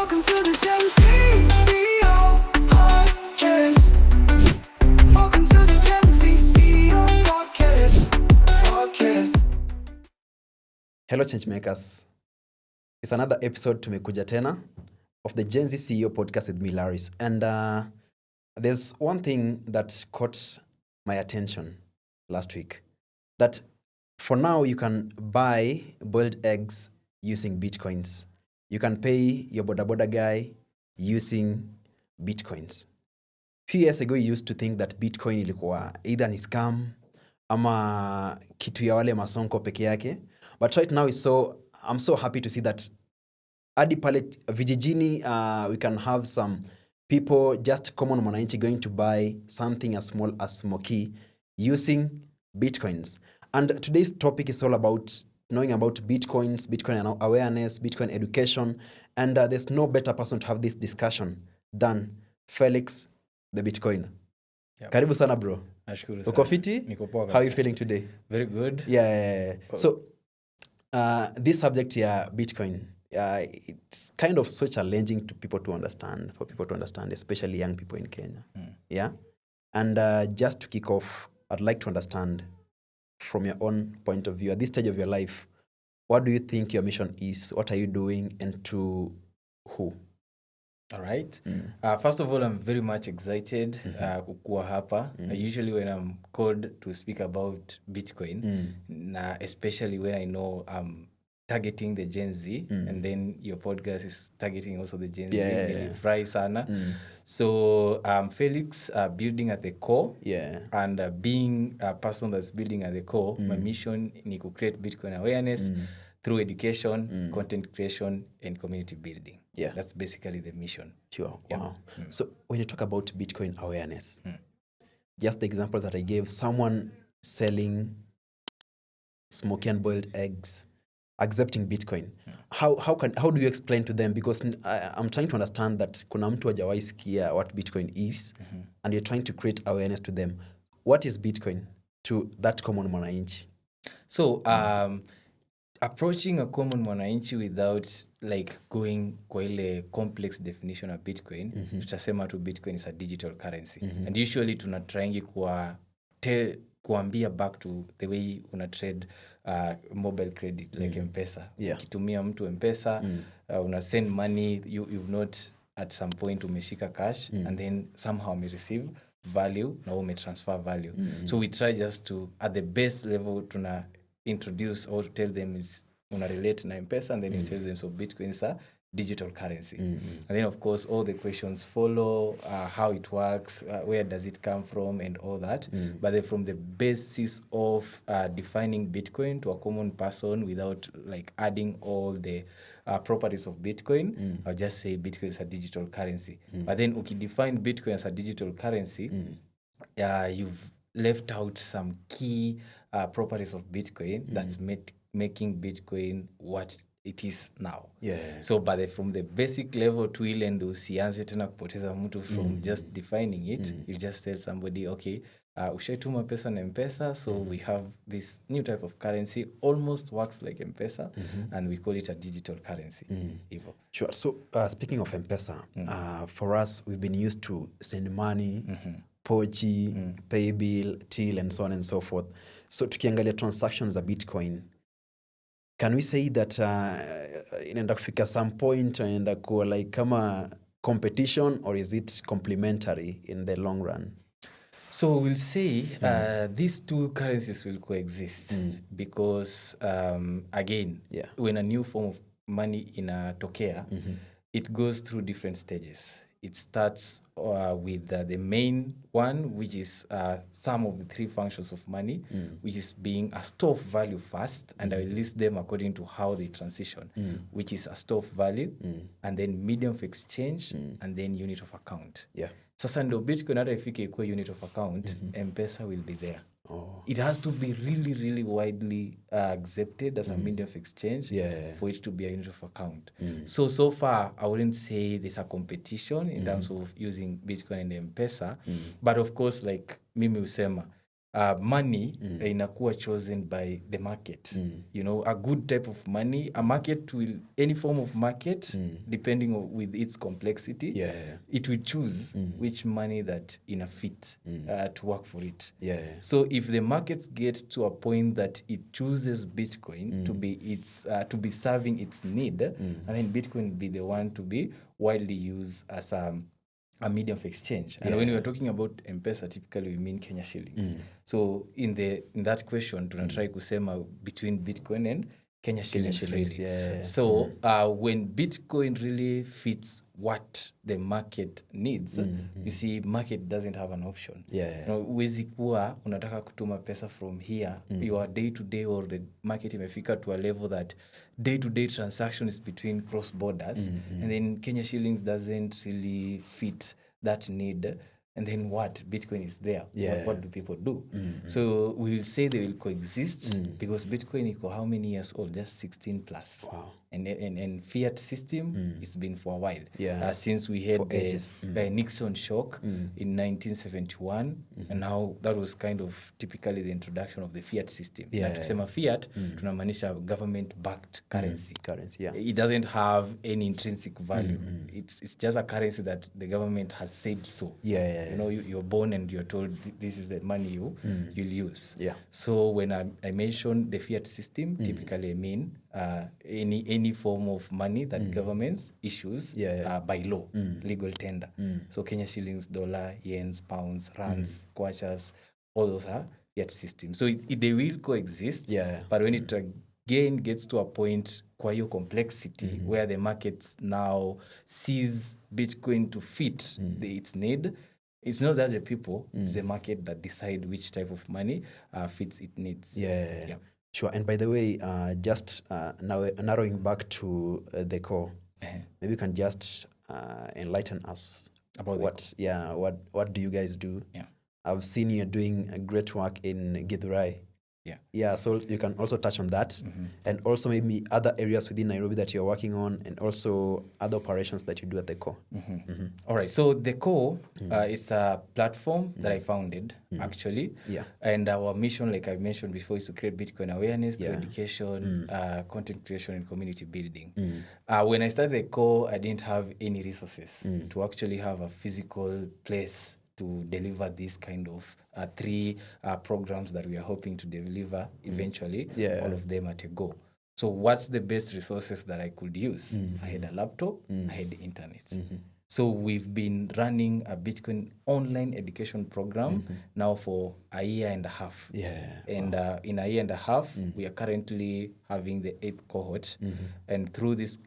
Welcome to the Gen Z CEO podcast. Welcome to the Gen Z CEO podcast. Hello changemakers. It's another episode tumekuja tena of the Gen Z CEO podcast with me, Laris. And there's one thing that caught my attention last week. That for now you can buy boiled eggs using Bitcoins. You can pay your boda guy using Bitcoins. Few years ago you used to think that Bitcoin ilikuwa either ni scam ama kitu ya wale masonko peke yake. But right now I'm so happy to see that hadi pale vijijini we can have some people, just common mwananchi, going to buy something as small as smoky using Bitcoins. And today's topic is all about knowing about Bitcoins, Bitcoin awareness, Bitcoin education. And there's no better person to have this discussion than Felix, the Bitcoiner. Yep. Karibu sana bro. Nashukuru sana. Uko fiti? Niko poa kabisa. How are you feeling today? Very good. Yeah. So this subject here, Bitcoin, it's kind of so challenging for people to understand, especially young people in Kenya. Yeah. And just to kick off, I'd like to understand from your own point of view, at this stage of your life, what do you think your mission is? What are you doing, and to who? All right. First of all, I'm very much excited kukua hapa. Usually when I'm called to speak about Bitcoin, especially when I know I'm targeting the Gen Z, and then your podcast is targeting also the Gen Z. Nilifurahi sana. So Felix, building at the core, and being a person that's building at the core, my mission is to create Bitcoin awareness through education, content creation, and community building. Yeah, that's basically the mission. Sure. Wow. So when you talk about Bitcoin awareness, just the example that I gave, someone selling smoky and boiled eggs, accepting Bitcoin. How do you explain to them? Because I'm trying to understand that kuna mtu hajawahi sikia what Bitcoin is, and you're trying to create awareness to them. What is Bitcoin to that common mwananchi? So approaching a common mwananchi without like going kwa ile complex definition of Bitcoin, tutasema tu Bitcoin is a digital currency. And usually tunatrying kuambia back to the way una trade mobile credit like M-Pesa. Ukitumia mtu M-Pesa, una send money, you've not at some point umeshika cash, and then somehow may receive value, na ume transfer value. So we try just to, at the base level, tuna introduce or to tell them is una relate na M-Pesa, and then you tell them so Bitcoin is a digital currency. And then of course all the questions follow, how it works, where does it come from, and all that. But then from the basis of defining Bitcoin to a common person without like adding all the properties of Bitcoin, I'll just say Bitcoin is a digital currency. But then define Bitcoin as a digital currency, you've left out some key properties of Bitcoin that's making Bitcoin what it is now. So but from the basic level to ile ndo usianze tena kupoteza mtu from just defining it, you just tell somebody, okay, ushaituma pesa na M-Pesa, so we have this new type of currency, almost works like M-Pesa, and we call it a digital currency. Sure. So speaking of M-Pesa, for us, we've been used to send money, pochi, pay bill, till, and so on and so forth. So tukiangalia transactions za Bitcoin, can we say that inaenda kufika some point inaenda kuwa like kama competition, or is it complementary in the long run? So we'll say these two currencies will coexist because again, when a new form of money inatokea, it goes through different stages. It starts with the main one, which is some of the three functions of money, which is being a store of value first, and I will list them according to how they transition, which is a store of value, and then medium of exchange, and then unit of account. Sasa ndo Bitcoin hata ifike ikuwe unit of account, M-Pesa will be there. It has to be really, really widely accepted as a medium of exchange for it to be a unit of account. So far, I wouldn't say there's a competition in terms of using Bitcoin and M-Pesa. But of course, like mimi usema, money inakuwa chosen by the market. You know, a good type of money, a market will, any form of market, depending on with its complexity, it will choose which money that in a fit to work for it. So if the markets get to a point that it chooses Bitcoin to be its to be serving its need, and then Bitcoin will be the one to be widely used as a medium of exchange. And when we are talking about M-Pesa, typically we mean Kenya shillings. So in that question, tunatry kusema between Bitcoin and Kenya shillings, really. So when Bitcoin really fits what the market needs, you see, market doesn't have an option. Huwezi kuwa unataka kutuma pesa from here, your day-to-day or the market imefika to a level that day-to-day transactions between cross borders, and then Kenya shillings doesn't really fit that need. And then what? Bitcoin is there. What do people do? So we will say they will coexist because Bitcoin is how many years old? Just 16 plus. Wow. And fiat system, it's been for a while. Since we had the Nixon shock in 1971, and now that was kind of typically the introduction of the fiat system. Na tukisema fiat, tunamaanisha government-backed currency. It doesn't have any intrinsic value. It's just a currency that the government has said so. You know, you're born and you're told this is the money you'll use. So when I mention the fiat system, typically I mean any form of money that governments issues by law, legal tender. So Kenya shillings, dollar, yens, pounds, rands, kwachas, all those are fiat systems. So they will coexist, but when it again gets to a point kwa hiyo complexity where the market now sees Bitcoin to fit its need, it's not that the people, it's the market that decide which type of money fits its needs. Sure. And by the way, just now narrowing back to the core, maybe you can just enlighten us about what do you guys do? I've seen you doing a great work in Githurai. So you can also touch on that, and also maybe other areas within Nairobi that you're working on, and also other operations that you do at the core. All right, so the core is a platform that I founded, actually. And our mission, like I mentioned before, is to create Bitcoin awareness through education, content creation, and community building. When I started the core, I didn't have any resources to actually have a physical place to deliver this kind of 3 programs that we are hoping to deliver eventually, all of them at a go. So what's the best resources that I could use? I had a laptop, I had the internet. So we've been running a Bitcoin online education program now for a year and a half. And in a year and a half, we are currently having the 8th cohort. And through these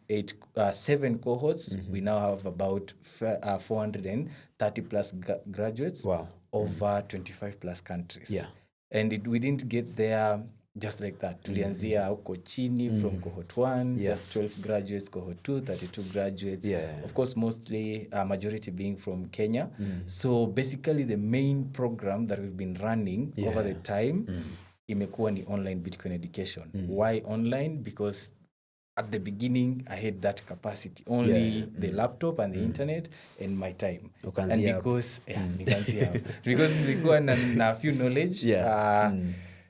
7 cohorts, we now have about 430 plus graduates over 25 plus countries. And we didn't get there just like that. Tulianzia huko chini from cohort 1, just 12 graduates, cohort 2, 32 graduates. Of course, mostly majority being from Kenya. So basically the main program that we've been running over the time, imekuwa ni online Bitcoin education. Why online? Because at the beginning, I had that capacity, only the laptop and the internet and my time. And because, because nilikuwa na few knowledge,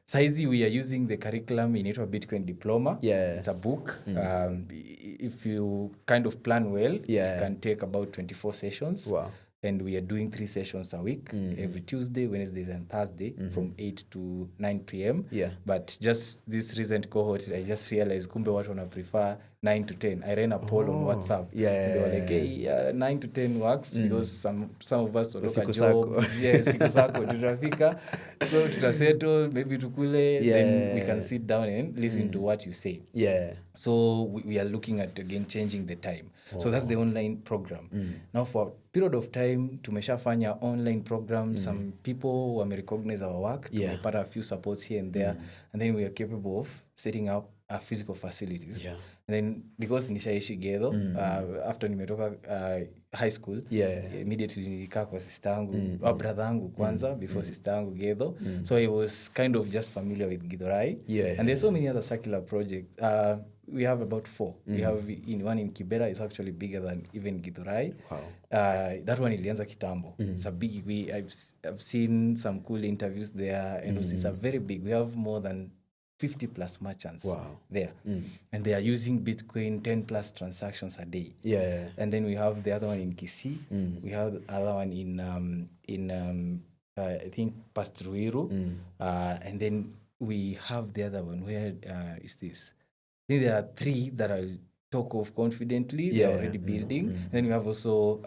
saizi we are using the curriculum in Bitcoin Diploma. It's a book. If you kind of plan well, it can take about 24 sessions. And we are doing 3 sessions a week, every Tuesday, Wednesdays, and Thursday from 8 to 9 p.m. But just this recent cohort, I just realized kumbe watu wana prefer 9 to 10. I ran a poll on WhatsApp. They were like, hey, 9 to 10 works because some of us were siku job. Siku zako tutafika. So tutasettle, maybe tukule, then we can sit down and listen to what you say. So we are looking at, again, changing the time. So that's the online program. Now for a period of time, tumeshafanya online program. Some people who recognize our work. Tumepata a few supports here and there. And then we are capable of setting up physical facilities. And then because nishaishi Gedho, after nimetoka high school, immediately nilikaa kwa sister yangu, brother yangu kwanza, before sister yangu Gedho. So I was kind of just familiar with Githurai. And there's so many other circular projects. we have about 4. We have one in Kibera. It's actually bigger than even Githurai. Wow. That one ilianza kitambo. It's a big. I've seen some cool interviews there, and it's a very big. We have more than 50 plus merchants there, and they are using Bitcoin 10 plus transactions a day. Yeah. And then we have the other one in Kisii. We have the other one in I think Pastruiru, and then we have the other one. Where is this? I think there are 3 that I'll talk of confidently. They're already building. And then we have also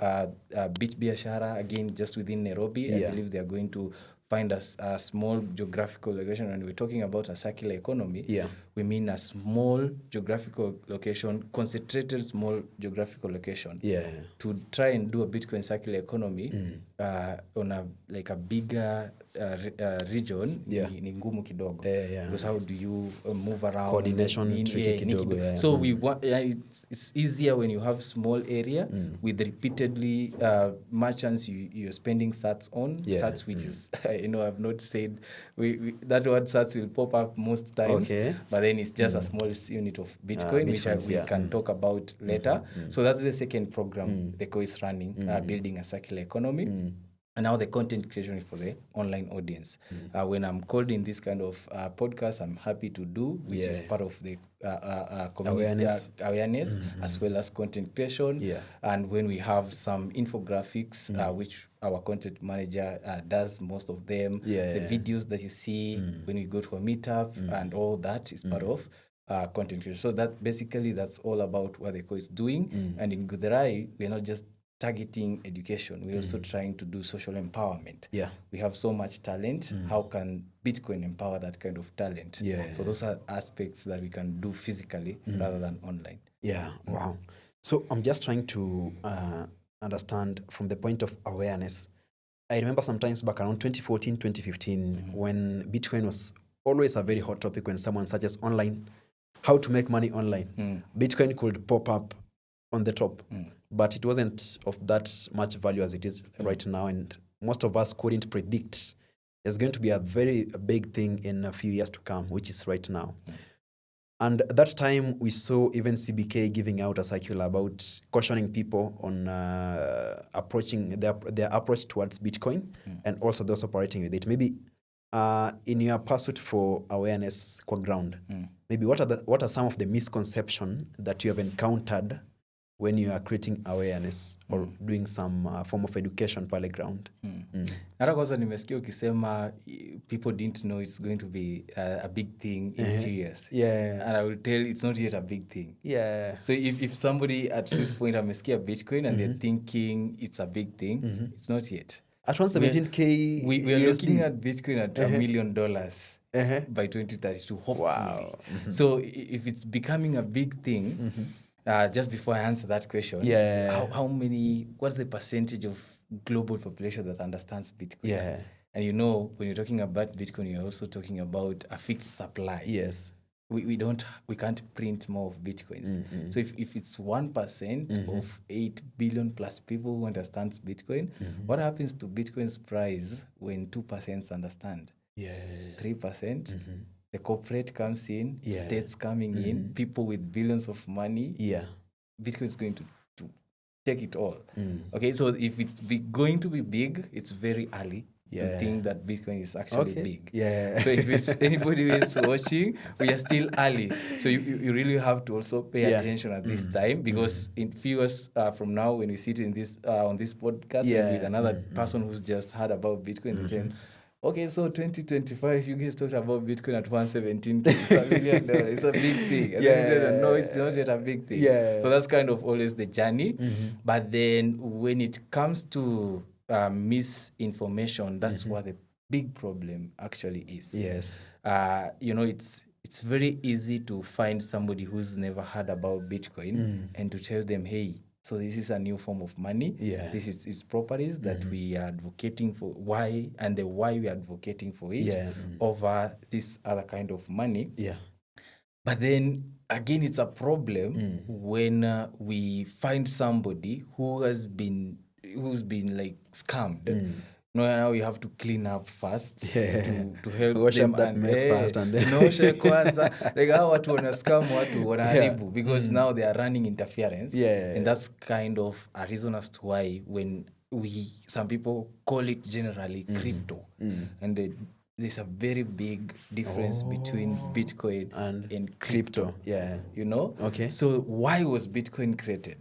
Beach Biashara, again, just within Nairobi. I believe they are going to find a small geographical location. And we're talking about a circular economy. We mean a small geographical location, concentrated small geographical location. To try and do a Bitcoin circular economy on a bigger region, ni ngumu kidogo. Because how do you move around? Coordination tricky kidogo. So we want it's easier when you have small area with repeatedly merchants you're spending sats on. Sats, which is I've not said that word sats will pop up most times. But then it's just a small unit of Bitcoin, which we can talk about later. So that's the second program the co is running, building a circular economy. And now the content creation is for the online audience. When I'm called in this kind of podcast, I'm happy to do, which is part of the community awareness as well as content creation. And when we have some infographics, which our content manager does most of them, the videos that you see when we go to a meetup and all that is part of content creation. So that's all about what the co is doing. And in Githurai, we're not just targeting education. We're also trying to do social empowerment. We have so much talent. How can Bitcoin empower that kind of talent? So those are aspects that we can do physically rather than online. Wow. So I'm just trying to understand from the point of awareness. I remember sometimes back around 2014, 2015, when Bitcoin was always a very hot topic. When someone searches online, how to make money online, Bitcoin could pop up on the top. But it wasn't of that much value as it is right now. And most of us couldn't predict there's going to be a very big thing in a few years to come, which is right now. And at that time, we saw even CBK giving out a circular about cautioning people on approaching their approach towards Bitcoin and also those operating with it. Maybe in your pursuit for awareness core ground, maybe what are some of the misconceptions that you have encountered when you are creating awareness or doing some form of education pale ground? Hata kwanza nimesikia ukisema people didn't know it's going to be a big thing in a few years. And I will tell it's not yet a big thing. So if somebody at this point amesikia Bitcoin and they're thinking it's a big thing, it's not yet. At 117K we are looking at Bitcoin at $1 million by 2032, hopefully. So if it's becoming a big thing, just before I answer that question, what's the percentage of global population that understands Bitcoin? And when you're talking about Bitcoin, you're also talking about a fixed supply. We can't print more of Bitcoins. So if it's 1% of 8 billion plus people who understands Bitcoin, what happens to Bitcoin's price when 2% understand? 3%? The corporate comes in, states coming in, people with billions of money. Bitcoin is going to take it all. Okay, so if it's going to be big, it's very early to think that Bitcoin is actually big. So if it's anybody who is watching, we are still early. So you really have to also pay attention at this time, because in few years from now, when we sit in this on this podcast with another person who's just heard about Bitcoin, they tell, okay, so 2025, you guys talked about Bitcoin at 117. It's $1 million. It's a big thing. And then no, it's not yet a big thing. So that's kind of always the journey. But then when it comes to misinformation, that's what the big problem actually is. It's very easy to find somebody who's never heard about Bitcoin and to tell them, hey, so this is a new form of money. This is its properties that we are advocating for. Why we are advocating for it over this other kind of money. But then again, it's a problem when we find somebody who's been like scammed now you have to clean up fast to help Wash them up that mess fast and then unaoshe kwanza like how watu wanascam watu wanaharibu because now they are running interference and that's kind of a reason as to why when some people call it generally crypto and there's a very big difference between Bitcoin and crypto. You know? Okay. So why was Bitcoin created?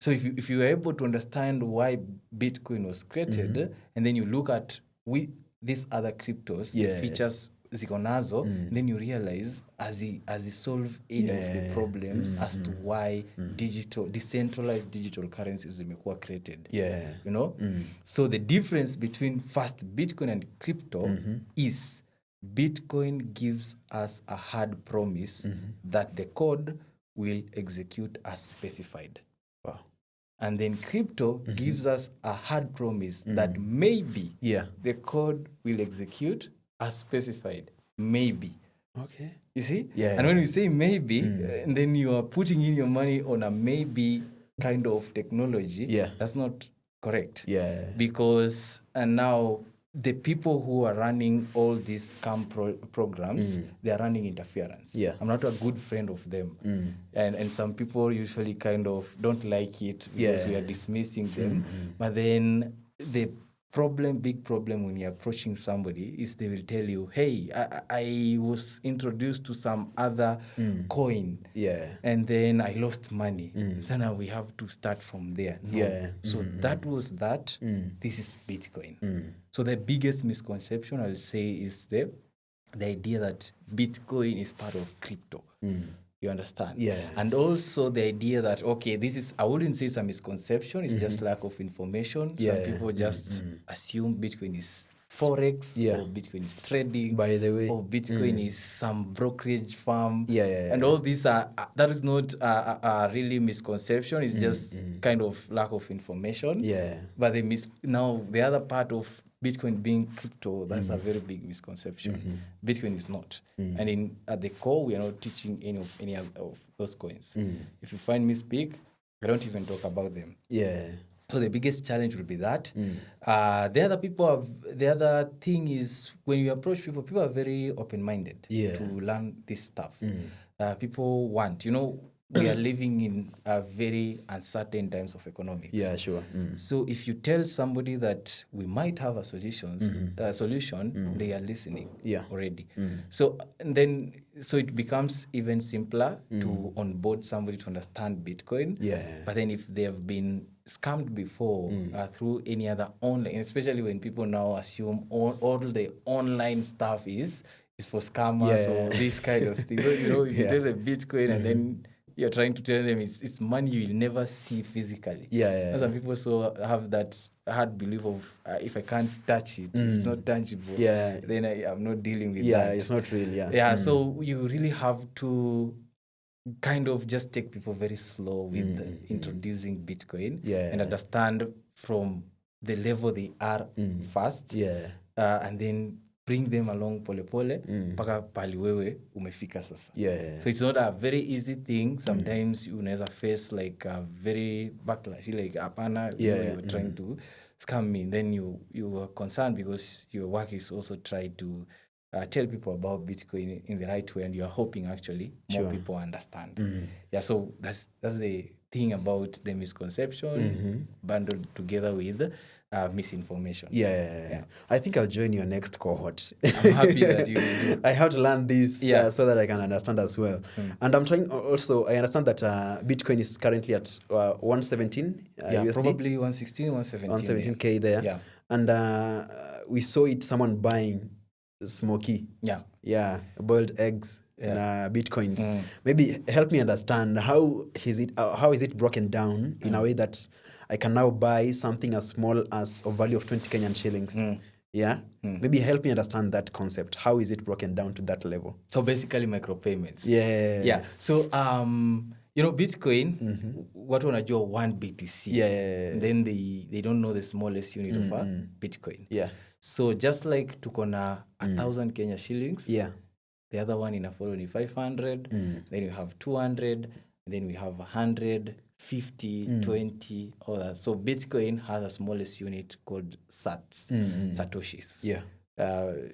So if you are able to understand why Bitcoin was created, and then you look at these other cryptos, the features ziko nazo, then you realize as he solve any of the problems as to why decentralized digital currencies zimekuwa created. You know? So the difference between first Bitcoin and crypto is Bitcoin gives us a hard promise that the code will execute as specified. Wow. And then crypto gives us a hard promise that maybe the code will execute as specified. Maybe. Okay. You see? And when you say maybe, and then you are putting in your money on a maybe kind of technology, that's not correct. Because now the people who are running all these scam programs, they are running interference. I'm not a good friend of them. And some people usually kind of don't like it because we are dismissing them. But then the big problem when you're approaching somebody is they will tell you, hey, I was introduced to some other coin and then I lost money. So now we have to start from there. No. So that was that. This is Bitcoin. So the biggest misconception I'll say is the idea that Bitcoin is part of crypto. You understand? And also the idea that, okay, I wouldn't say it's a misconception, it's just lack of information. Some people just assume Bitcoin is Forex, or Bitcoin is trading, by the way, or Bitcoin is some brokerage firm. And all these that is not a really misconception, it's just kind of lack of information. But now the other part of Bitcoin being crypto, that's a very big misconception. Bitcoin is not. And at the core, we are not teaching any of those coins. If you find me speak, I don't even talk about them. So the biggest challenge will be that. The other thing is when you approach people are very open-minded to learn this stuff. People want, we are living in a very uncertain times of economics. So if you tell somebody that we might have a solution, they are listening already. So it becomes even simpler to onboard somebody to understand Bitcoin. But then if they have been scammed before through any other online, especially when people now assume all the online stuff is for scammers or this kind of thing. So, if you tell them Bitcoin and then you're trying to tell them it's money you will never see physically. Some people also have that hard belief of if I can't touch it, if it's not tangible, then I'm not dealing with that. It's not real. So you really have to kind of just take people very slow with introducing Bitcoin and understand from the level they are first, and then bring them along pole mpaka pali wewe umefika sasa. So it's not a very easy thing. Sometimes you unaweza face like a very backlash, like apana, you're trying to scam me. Then you are concerned because your work is also try to tell people about Bitcoin in the right way, and you are hoping actually more people understand. So that's the thing about the misconception bundled together with misinformation. I think I'll join your next cohort. I'm happy that you do. I have to learn this so that I can understand as well. And I'm trying also, I understand that Bitcoin is currently at 117 USD. Probably 116, 117. 117K there. And we saw someone buying smoky. Boiled eggs. Bitcoins. Maybe help me understand how is it broken down in a way that I can now buy something as small as a value of 20 Kenyan shillings. Maybe help me understand that concept. How is it broken down to that level? So basically micropayments. So Bitcoin, what wanajua 1 BTC. And then they don't know the smallest unit of a Bitcoin. So just like tukona 1,000 Kenya shillings. The other one in a follow is 500. Then you have 200. And then we have 100, 50, 20, all that. So Bitcoin has a smallest unit called sats, satoshis. Yeah.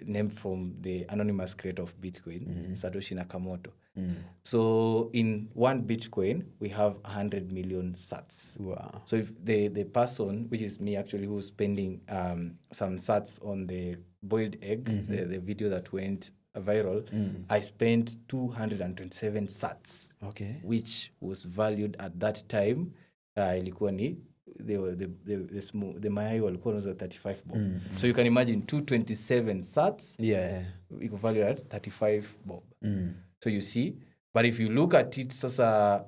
Named from the anonymous creator of Bitcoin, Satoshi Nakamoto. So in one Bitcoin, we have 100 million sats. Wow. So if the person, which is me actually, who's spending some sats on the boiled egg, the video that went viral, I spent 227 sats, which was valued at that time. Ilikuwa ni the mayai walikuwa nauza 35 bob. So you can imagine 227 sats iko valued at 35 bob. So you see, but if you look at it sasa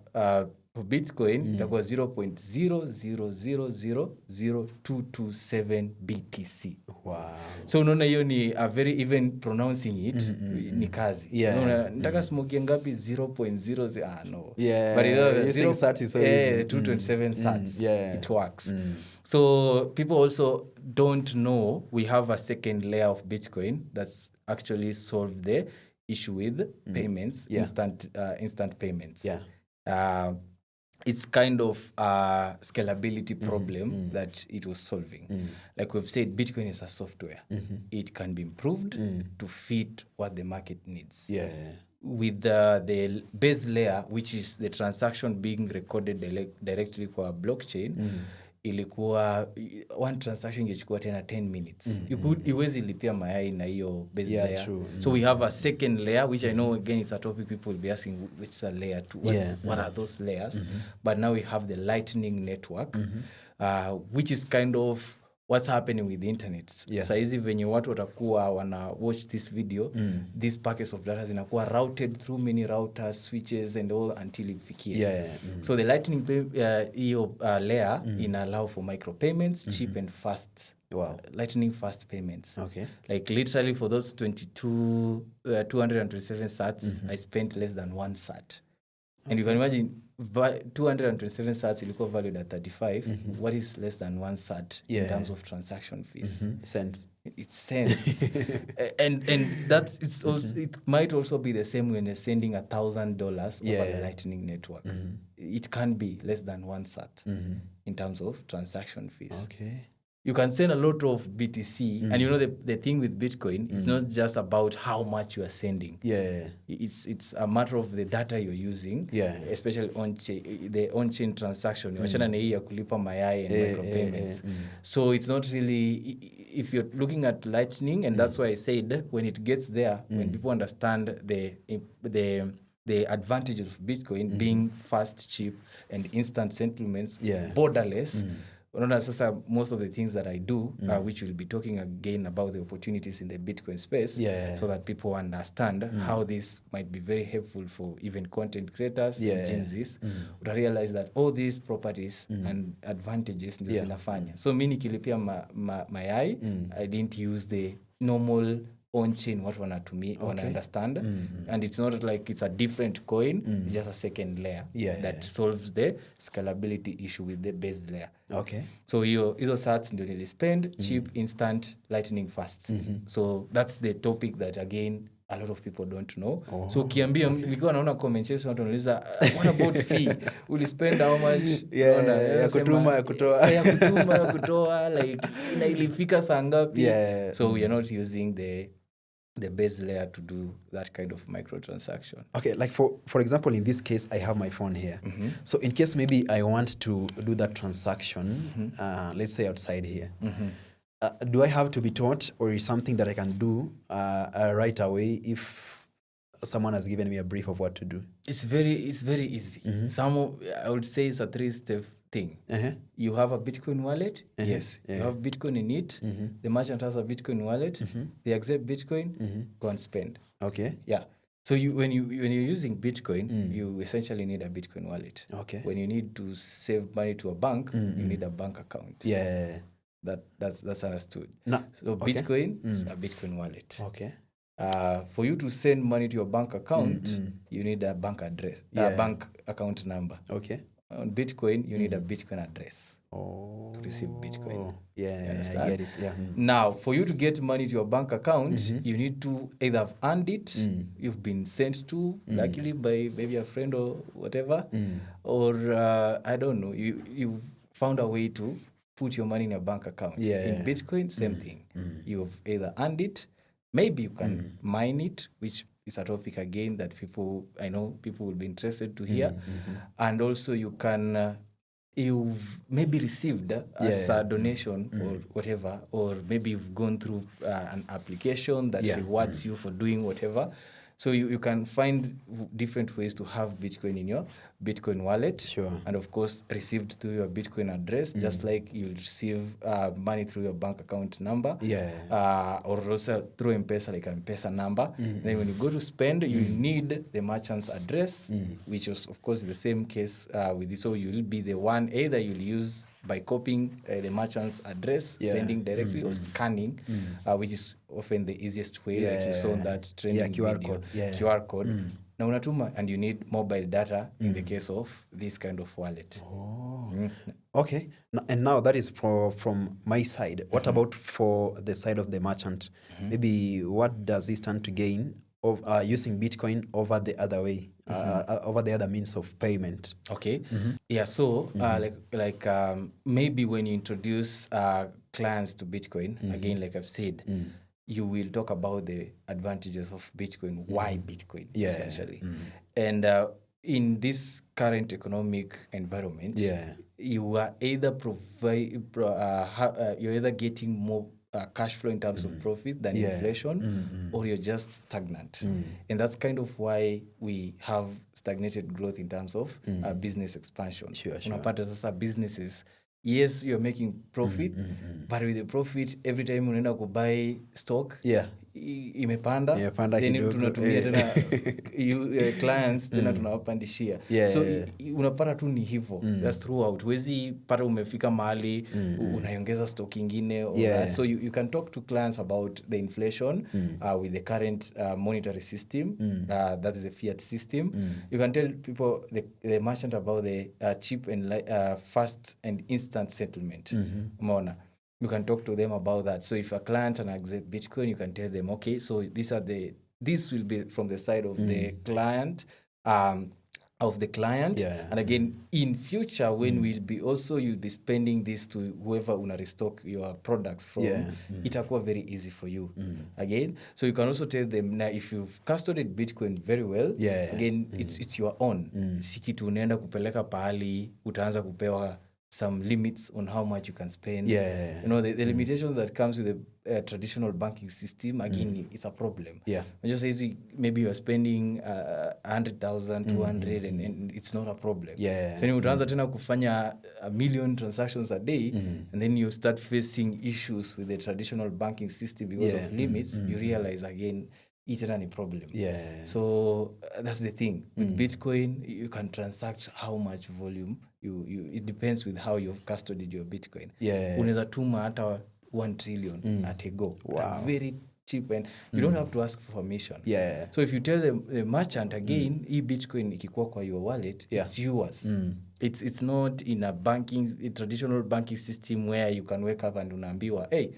for Bitcoin, itakuwa 0.0000227 BTC. Wow. So unaona hiyo ni a very, even pronouncing it ni kazi. Unaona nataka smoke ngapi 0.00 no. Yeah. But using sats is so easy. 227 sats. It works. So people also don't know we have a second layer of Bitcoin that's actually solved the issue with payments, instant payments. It's kind of a scalability problem that it was solving. Like we've said, Bitcoin is a software. It can be improved to fit what the market needs. With the base layer, which is the transaction being recorded directly kwa blockchain, ilikuwa one transaction ingechukua tena 10 minutes. Iwezi lipia mayai na hiyo base layer. True. So we have a second layer, which I know again it's a topic people will be asking, which is a layer 2. What are those layers? But now we have the Lightning network, which is kind of what's happening with the internet. Saizi venye watu watakuwa wana watch this video, these packets of data zinakuwa routed through many routers, switches and all until ifikie. So the Lightning layer in allow for micropayments, cheap and fast. Lightning fast payments. Like literally for those 227 sats, I spent less than 1 sat. And you can imagine 227 sats ilikuwa valued at 35. What is less than 1 sat in terms of transaction fees? Cents. It's cents. and that it's also, it might also be the same when you're sending $1,000 over the Lightning network. It can be less than 1 sat in terms of transaction fees. You can send a lot of BTC, and you know the thing with Bitcoin, it's not just about how much you are sending. It's a matter of the data you're using, especially the on-chain transaction. Wachana na hii ya kulipa mayai and micropayments. So it's not really, if you're looking at Lightning, and that's why I said when it gets there, when people understand the advantages of Bitcoin being fast, cheap, and instant settlements, borderless. Sasa most of the things that I do, which we'll be talking again about the opportunities in the Bitcoin space, so that people understand how this might be very helpful for even content creators and Gen Zs, to realize that all these properties and advantages ndio zinafanya. So mimi nikilipia mayai, I didn't use the normal on-chain what wanatumia, wana understand. And it's not like it's a different coin, it's just a second layer that solves the scalability issue with the base layer. So hizo sats ndio nilispend, cheap, instant, lightning fast. So that's the topic that again a lot of people don't know. So ukiambia nilikuwa naona comment section watu wanauliza what about fee? Ulispend how much? Ya kutuma ya kutoa like ilifika saa ngapi? So we are not using the base layer to do that kind of microtransaction. Like for example, in this case, I have my phone here. So in case maybe I want to do that transaction, let's say outside here, do I have to be taught, or is something that I can do right away if someone has given me a brief of what to do? It's very easy. I would say it's a 3-step thing. You have a Bitcoin wallet. Yes. You have Bitcoin in it. The merchant has a Bitcoin wallet. They accept Bitcoin. Go and spend. So when you're using Bitcoin, you essentially need a Bitcoin wallet. When you need to save money to a bank, you need a bank account. That's understood. So Bitcoin is a Bitcoin wallet. For you to send money to your bank account, you need a bank address, a bank account number. On Bitcoin, you need a Bitcoin address. Oh. receive Bitcoin. Yeah, I understand? get it. Yeah. Now, for you to get money to your bank account, you need to either have earned it, you've been sent to, luckily by maybe a friend or whatever, or I don't know, you've found a way to put your money in your bank account. Yeah. In Bitcoin, same thing. You've either earned it, maybe you can mine it, which is a topic again that I know people will be interested to hear, and also you can. You've maybe received as a donation or whatever, or maybe you've gone through an application that rewards you for doing whatever. So you can find different ways to have Bitcoin in your Bitcoin wallet. Sure. And of course, received through your Bitcoin address, just like you'll receive money through your bank account number. Or also through M-Pesa, like an M-Pesa number. Then when you go to spend, you need the merchant's address, which is, of course, the same case with this. So you'll be the one, either you'll use by copying the merchant's address, sending directly, or scanning, which is often the easiest way, like you saw in that training QR video. code. QR code. Now unatuma, and you need mobile data in the case of this kind of wallet. Okay. And now that is from my side. What about for the side of the merchant? Maybe what does he stand to gain of using Bitcoin over the other way, over the other means of payment? Okay. Yeah. So maybe when you introduce clients to Bitcoin, again, like I've said, you will talk about the advantages of Bitcoin, why Bitcoin, essentially. And in this current economic environment, you are either you're either getting more cash flow in terms of profit than inflation, or you're just stagnant. And that's kind of why we have stagnated growth in terms of business expansion. Unapata sasa businesses, yes, you're making profit, but with the profit, every time unaenda kubuy stock, imepanda, then tunatumia tena clients tena tunawapandishia. So unapata tu ni hivyo. That's throughout. Wezi pata umefika mahali unaiongeza stock ingine or that. So you can talk to clients about the inflation with the current monetary system, that is the fiat system. You can tell people, the merchant, about the cheap and fast and instant settlement. Umeona? You can talk to them about that. So if a client can accept Bitcoin, you can tell them, okay, so this will be from the side of the client, And again, in future, when you'll be spending this to whoever una restock your products from, itakuwa very easy for you. Again, so you can also tell them, now if you've custodied Bitcoin very well, again, it's your own. Si kitu unaenda kupeleka pahali, utaanza kupewa some limits on how much you can spend. You know, the limitations that comes with the traditional banking system, again, it's a problem. Just say maybe you're spending 100,000, 200, and it's not a problem. So you utaanza tena kufanya 1 million transactions a day, and then you start facing issues with the traditional banking system because of limits. You realize again, it's a problem. So that's the thing. With Bitcoin, you can transact how much volume it depends with how you've custodied your Bitcoin. Unaweza tuma hata 1 trillion at a go. Wow. Very cheap, and you don't have to ask for permission. So if you tell the merchant, again, Bitcoin ikikuwa kwa your wallet, it's yours. It's not in a traditional banking system where you can wake up and unaambiwa, hey,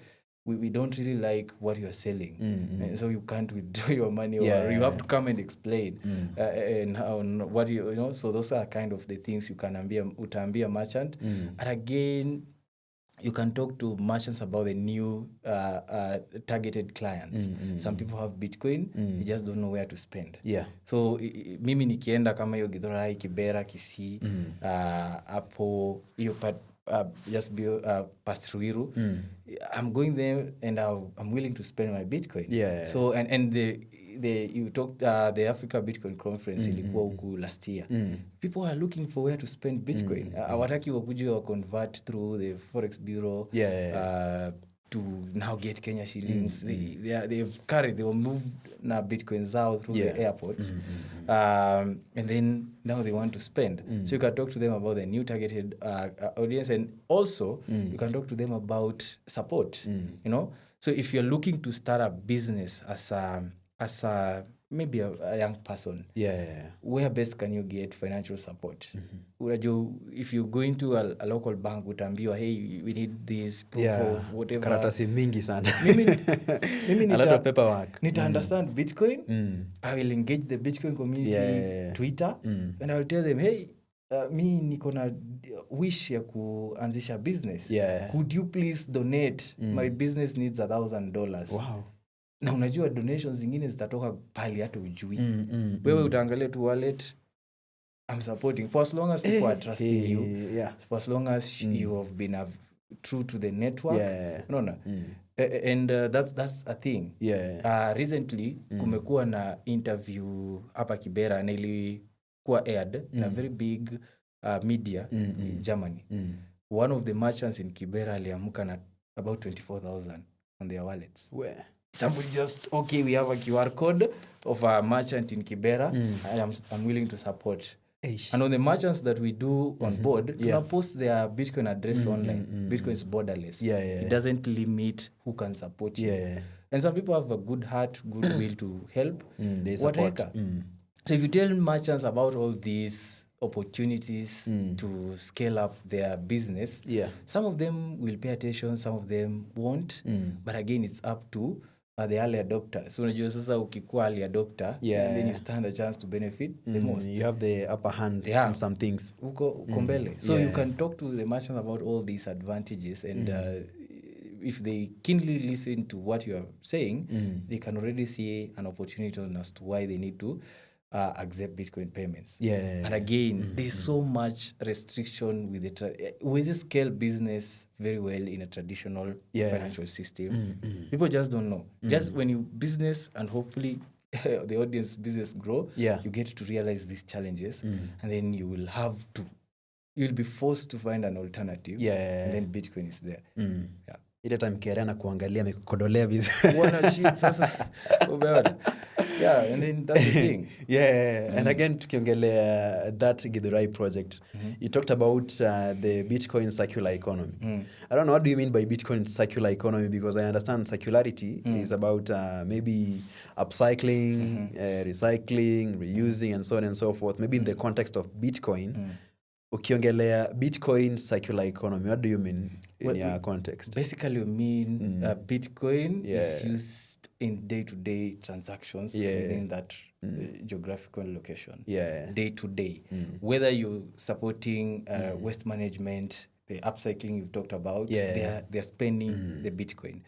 we don't really like what you're selling. And so you can't withdraw your money, or you have to come and explain and what you know. So those are kind of the things you can utaambia merchant. And again, you can talk to merchants about the new targeted clients. Some people have Bitcoin, they just don't know where to spend. So mimi nikienda kama hiyo Githurai, Kibera, Kisii, hapo hiyo just be past Ruiru, I'm going there and I'm willing to spend my Bitcoin. So and you talked the Africa Bitcoin conference ilikuwa huku last year. People are looking for where to spend Bitcoin. Hawataki wakuje wa convert through the Forex Bureau to now get Kenya shillings. They will move na Bitcoin zao through the airports. And then now they want to spend. So you can talk to them about the new targeted audience, and also you can talk to them about support. You know, so if you're looking to start a business as a maybe a young person, Yeah. where best can you get financial support? Unajua, if you go into a local bank, utaambiwa, hey, we need this proof of whatever. Karatasi mingi sana. Mimi a lot of paperwork. Nita understand Bitcoin. I will engage the Bitcoin community Twitter, and I will tell them, hey, mi niko na wish ya kuanzisha business. Could you please donate? My business needs $1,000. Wow. Na unajua donations zingine zitatoka pali hata ujui. Wewe utaangalia tu wallet, I'm supporting. For as long as people are trusting you, for as long as you have been true to the network, and that's a thing. Recently, kumekuwa na interview hapa Kibera na ilikuwa aired na very big media in Germany. One of the merchants in Kibera aliamuka na about 24,000 on their wallets. Where? Somebody just, okay, we have a QR code of a merchant in Kibera. I'm willing to support. And on the merchants that we do on board, tuna post their Bitcoin address online. Bitcoin is borderless. It doesn't limit who can support you. And some people have a good heart, good will to help. They support. So if you tell merchants about all these opportunities to scale up their business, some of them will pay attention, some of them won't. But again, it's up to the early adopter. So unajua sasa ukikuwa early adopter, and then you stand a chance to benefit the most. You have the upper hand in some things. Uko mbele. So you can talk to the merchants about all these advantages, and if they keenly listen to what you are saying, they can already see an opportunity as to why they need to accept Bitcoin payments. And again, there's so much restriction with the with this scale business very well in a traditional financial system. People just don't know. Just when you business, and hopefully the audience business grow, you get to realize these challenges, and then you'll be forced to find an alternative, and then Bitcoin is there. Ile time Kera na kuangalia amekodolea vizuri. Wana shit sasa. Umeona? And then that's the thing. And again, tukiongelea that Githurai project, you talked about the Bitcoin circular economy. I don't know, what do you mean by Bitcoin circular economy? Because I understand circularity is about maybe upcycling, recycling, reusing, and so on and so forth. Maybe in the context of Bitcoin, ukiongelea Bitcoin circular economy, what do you mean in your context? Basically, we mean Bitcoin is used in day-to-day transactions within that geographical location. Day-to-day. Whether you're supporting waste management, the upcycling you've talked about, they're spending the Bitcoin.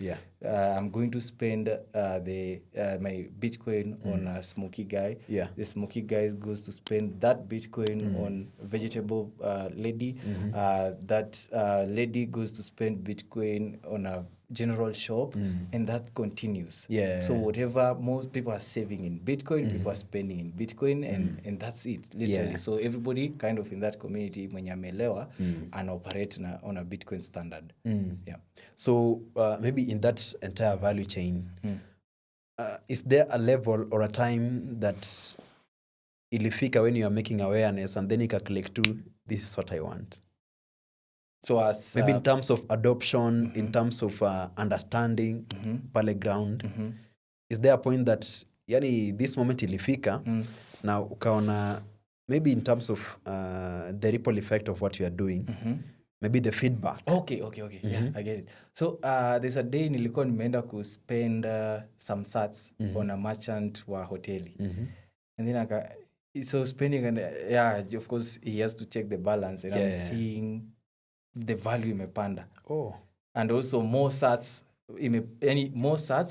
I'm going to spend my Bitcoin on a smoky guy. The smoky guy goes to spend that Bitcoin on vegetable lady. That lady goes to spend Bitcoin on a general shop, and that continues. So whatever most people are saving in Bitcoin, people are spending in Bitcoin, and that's it, literally. So everybody kind of in that community, mwenye amelewa, and operate on a Bitcoin standard. So maybe in that entire value chain, is there a level or a time that ilifika when you are making awareness and then you calculate to, this is what I want? So as maybe in terms of adoption, in terms of understanding, pale ground, is there a point that yani this moment ilifika na ukaona maybe in terms of the ripple effect of what you are doing, maybe the feedback? Okay. I get it. So there's a day nilikuwa nimeenda ku spend some sats on a merchant wa hoteli. And then so spending, and of course he has to check the balance, and I'm seeing the value imepanda. And also more sats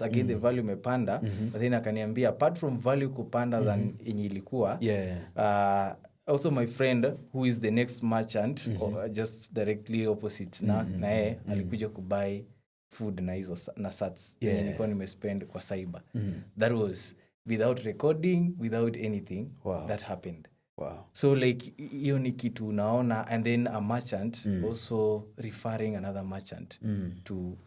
again the value imepanda, but then akaniambia apart from value kupanda than yenye ilikuwa, also my friend who is the next merchant or just directly opposite na yeye alikuja kubuy food na hizo na sats yenye nilikuwa nimespend kwa cyber. That was without recording, without anything. That happened. So like hiyo ni kitu unaona, and then a merchant also referring another merchant to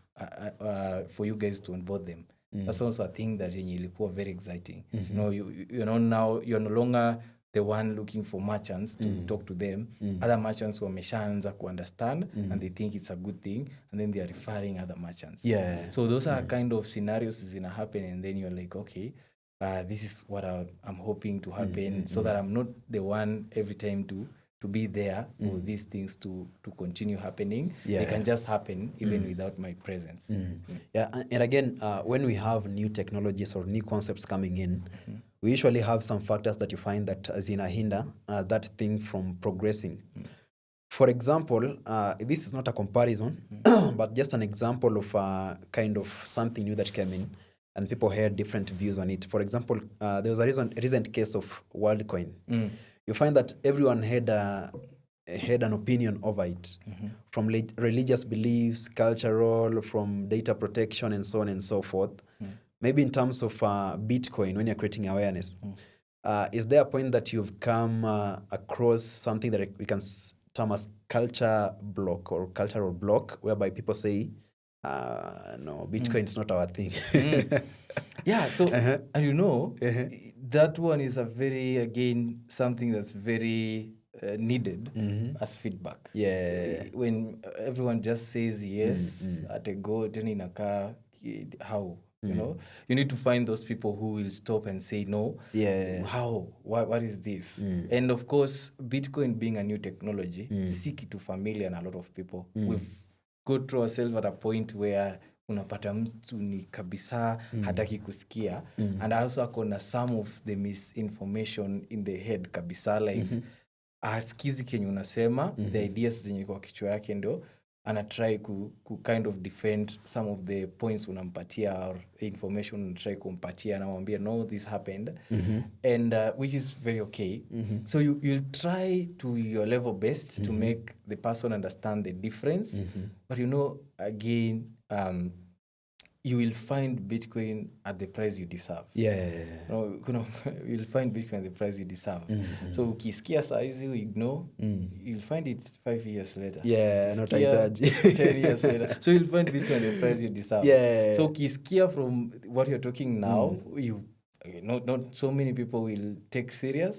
for you guys to onboard them. That's also a thing that ilikuwa very exciting. You know now you're no longer the one looking for merchants to talk to them. Other merchants wameshaanza ku understand and they think it's a good thing, and then they are referring other merchants. So those are kind of scenarios zina happen, and then you're like, okay, this is what I'm hoping to happen, so that I'm not the one every time to be there for these things to continue happening. They can just happen even without my presence. Yeah, and again, when we have new technologies or new concepts coming in, we usually have some factors that you find that as in a hinder that thing from progressing. For example, this is not a comparison, but just an example of kind of something new that came in, and people had different views on it. For example, there was a recent case of WorldCoin. You find that everyone had an opinion over it, from religious beliefs, cultural, from data protection, and so on and so forth. Maybe in terms of Bitcoin, when you're creating awareness, is there a point that you've come across something that we can term as culture block or cultural block, whereby people say, no, Bitcoin is not our thing? Yeah, so, and you know, that one is a very, again, something that's very needed as feedback. Yeah. When everyone just says yes, at a go, then in a car, how? You know, you need to find those people who will stop and say no. Yeah. How? What is this? And of course, Bitcoin being a new technology, seek to familiar and a lot of people. We've got through ourselves at a point where unapata mtu ni kabisa hataki kusikia, and also akona some of the misinformation in the head kabisa, like asikizi kenye unasema, the ideas zenye kwa kichwa yake ndio ana try ku kind of defend some of the points unampatia or information try kumpatia na mwambia no, this happened, and which is very okay. So you'll try to your level best to make the person understand the difference, but you know, again, you will find Bitcoin at the price you deserve. No, you'll find Bitcoin at the price you deserve. So ukisikia saa hizi you ignore, you'll find it 5 years later. Not hitaji. 10 years later. So you'll find Bitcoin at the price you deserve. So ukisikia from what you're talking now, not so many people will take serious.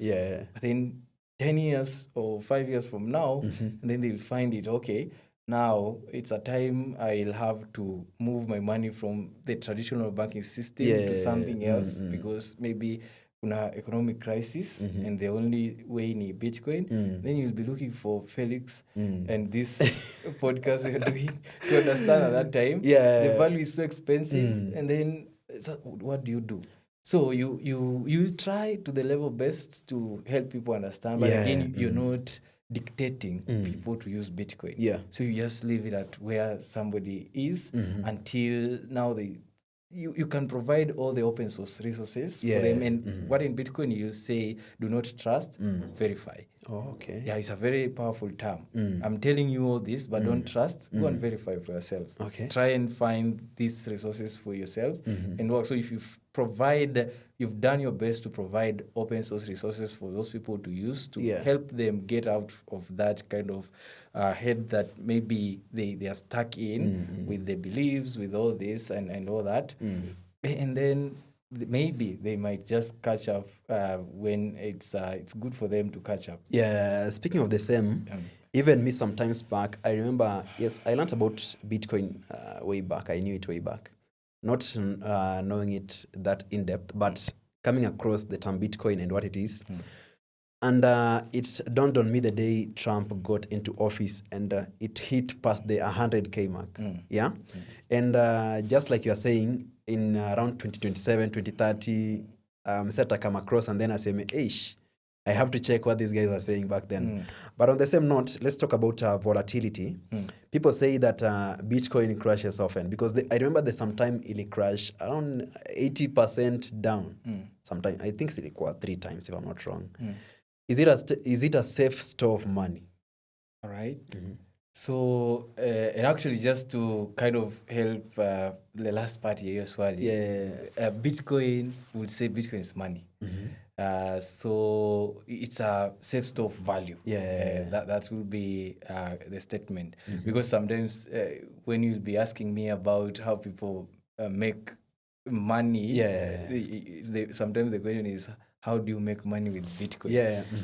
But then 10 years or 5 years from now, and then they'll find it, okay, now it's a time I'll have to move my money from the traditional banking system to something else, because maybe una economic crisis and the only way ni Bitcoin. Then you'll be looking for Felix and this podcast we're doing to understand at that time the value is so expensive, and then what do you do? So you'll try to the level best to help people understand, but again, you're not dictating people to use Bitcoin. So you just leave it at where somebody is until now you can provide all the open source resources for them. And what in Bitcoin you say, do not trust, verify. Yeah, it's a very powerful term. I'm telling you all this, but don't trust. Go and verify for yourself. Try and find these resources for yourself and work. So if you've done your best to provide open source resources for those people to use to help them get out of that kind of head that maybe they are stuck in with the beliefs, with all this and all that. And then maybe they might just catch up when it's good for them to catch up. Speaking of the same, even me sometimes back, I remember, I learned about Bitcoin way back. I knew it way back. Not knowing it that in depth, but coming across the term Bitcoin and what it is. And it dawned on me the day Trump got into office and it hit past the 100K mark. And just like you're saying, in around 2027, 2030, set I come across and then I say, I have to check what these guys are saying back then. But on the same note, let's talk about volatility. People say that Bitcoin crashes often because I remember there's some time it crashed around 80% down. Sometimes I think it's 3 times if I'm not wrong. Is it a safe store of money? All right. So, and actually just to kind of help the last part here as well, Bitcoin, would say Bitcoin is money. So it's a safe store of value. That will be the statement. Because sometimes when you'll be asking me about how people make money, sometimes the question is, how do you make money with Bitcoin?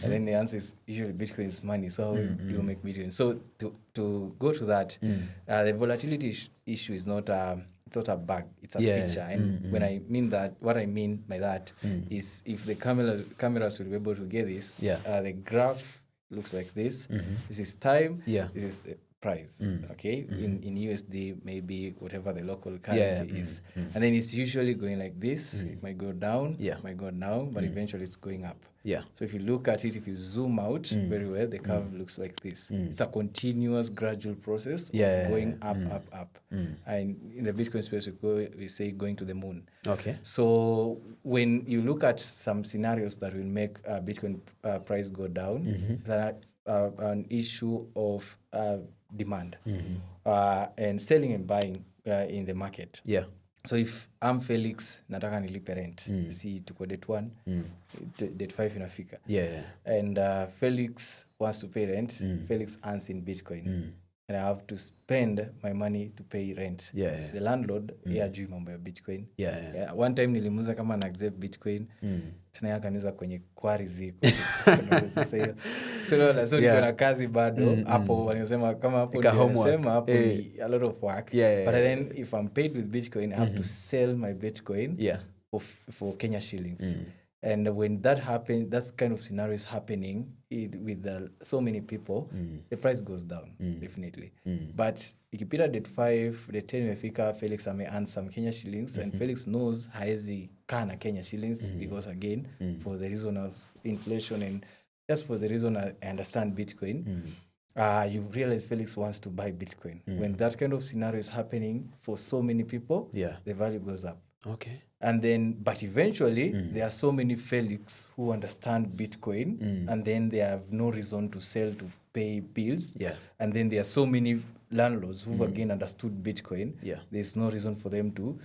And then the answer is usually Bitcoin is money. So how do you make Bitcoin? So to go to that, the volatility issue is not a it's not a bug, it's a Yeah. feature. And when I mean that, what I mean by that is if the cameras will be able to get this, the graph looks like this. This is time. Yeah. This is the price. Okay. In USD, maybe whatever the local currency is, and then it's usually going like this. It might go down. Yeah. It might go down, but eventually it's going up. Yeah. So if you look at it, if you zoom out very well, the curve looks like this. It's a continuous, gradual process of going up. And in the Bitcoin space, we say going to the moon. Okay. So when you look at some scenarios that will make Bitcoin price go down, that an issue of demand and selling and buying in the market. Yeah. So if I'm Felix, nataka nilipe rent. Si tuko date 1, date 5 inafika. Yeah. And Felix wants to pay rent. Felix earns in Bitcoin. And I have to spend my money to pay rent. Yeah. The landlord, hajui mambo ya Bitcoin. Yeah. One time nilimuuza kama na accept Bitcoin. Tena yeye akaniuza kwenye quarry ziko. So niko na kazi bado hapo wanasema kama hapo wanasema hapo ni a lot of work. But then if I'm paid with Bitcoin, I have to sell my Bitcoin for Kenya shillings. And when that happens, that kind of scenario is happening with so many people, the price goes down, definitely. But ikipita date 5, date 10 imefika, Felix may earn some Kenya shillings, and Felix knows haezi kana Kenya shillings because again, for the reason of inflation and just for the reason I understand Bitcoin, you realize Felix wants to buy Bitcoin. When that kind of scenario is happening for so many people, the value goes up. Okay. And then, but eventually, there are so many Felix who understand Bitcoin, and then they have no reason to sell to pay bills. And then there are so many landlords who've again understood Bitcoin. There's no reason for them to,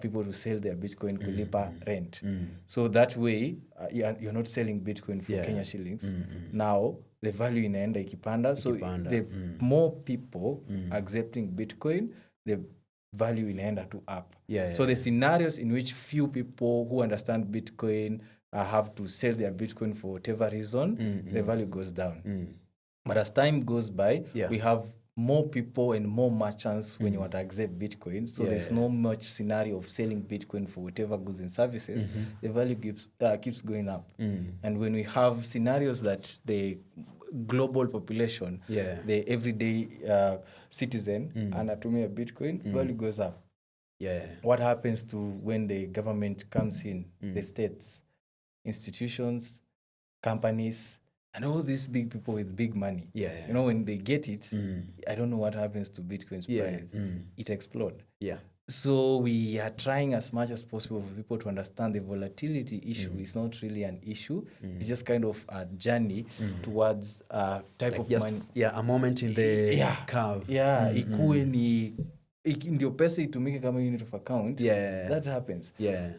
people to sell their Bitcoin kulipa rent. So that way, you're not selling Bitcoin for Kenya shillings. Now, the value inaenda ikipanda. So the more people accepting Bitcoin, the value inaenda to up. So the scenarios in which few people who understand Bitcoin have to sell their Bitcoin for whatever reason, the value goes down. But as time goes by, we have more people and more merchants when you want to accept Bitcoin. So there's no much scenario of selling Bitcoin for whatever goods and services. The value keeps going up. And when we have scenarios that the global population, the everyday citizen, anatumia Bitcoin, value goes up. What happens to when the government comes in, the states, institutions, companies, and all these big people with big money? You know, when they get it, I don't know what happens to Bitcoin's price. It explodes. So we are trying as much as possible for people to understand the volatility issue is not really an issue. It's just kind of a journey towards a type of money. A moment in the curve. Ikuwe ni ndio pesa itumike kama unit of account. That happens.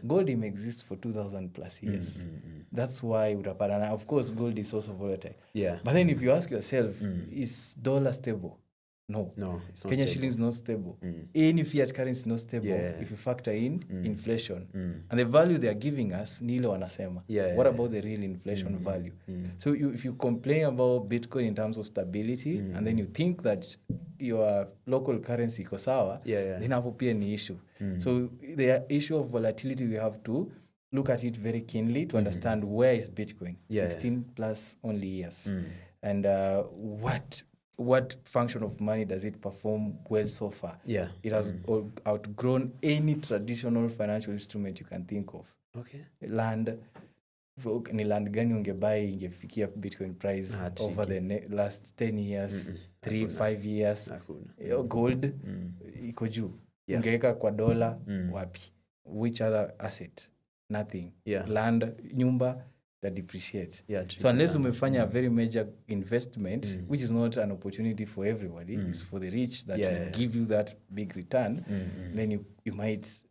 Gold exist for 2,000 plus years. That's why utapata. Of course, gold is also volatile. But then if you ask yourself, is dollar stable? No, it's not Kenya shillings not stable. Any fiat currency is not stable if you factor in inflation. And the value they are giving us, ni ile wanasema. What about the real inflation value? So if you complain about Bitcoin in terms of stability, and then you think that your local currency iko sawa, then hapo pia ni issue. So the issue of volatility, we have to look at it very keenly to understand where is Bitcoin, 16 plus only years. And what function of money does it perform well so far? It has outgrown any traditional financial instrument you can think of. Land, ni land gani ungebuy ingefikia Bitcoin price over the last 10 years, 5 years? Gold, iko juu. Ungeweka kwa dola, wapi? Which other asset? Nothing. Land, nyumba, that depreciate. So unless umefanya a very major investment, which is not an opportunity for everybody, it's for the rich that will give you that big return, then you might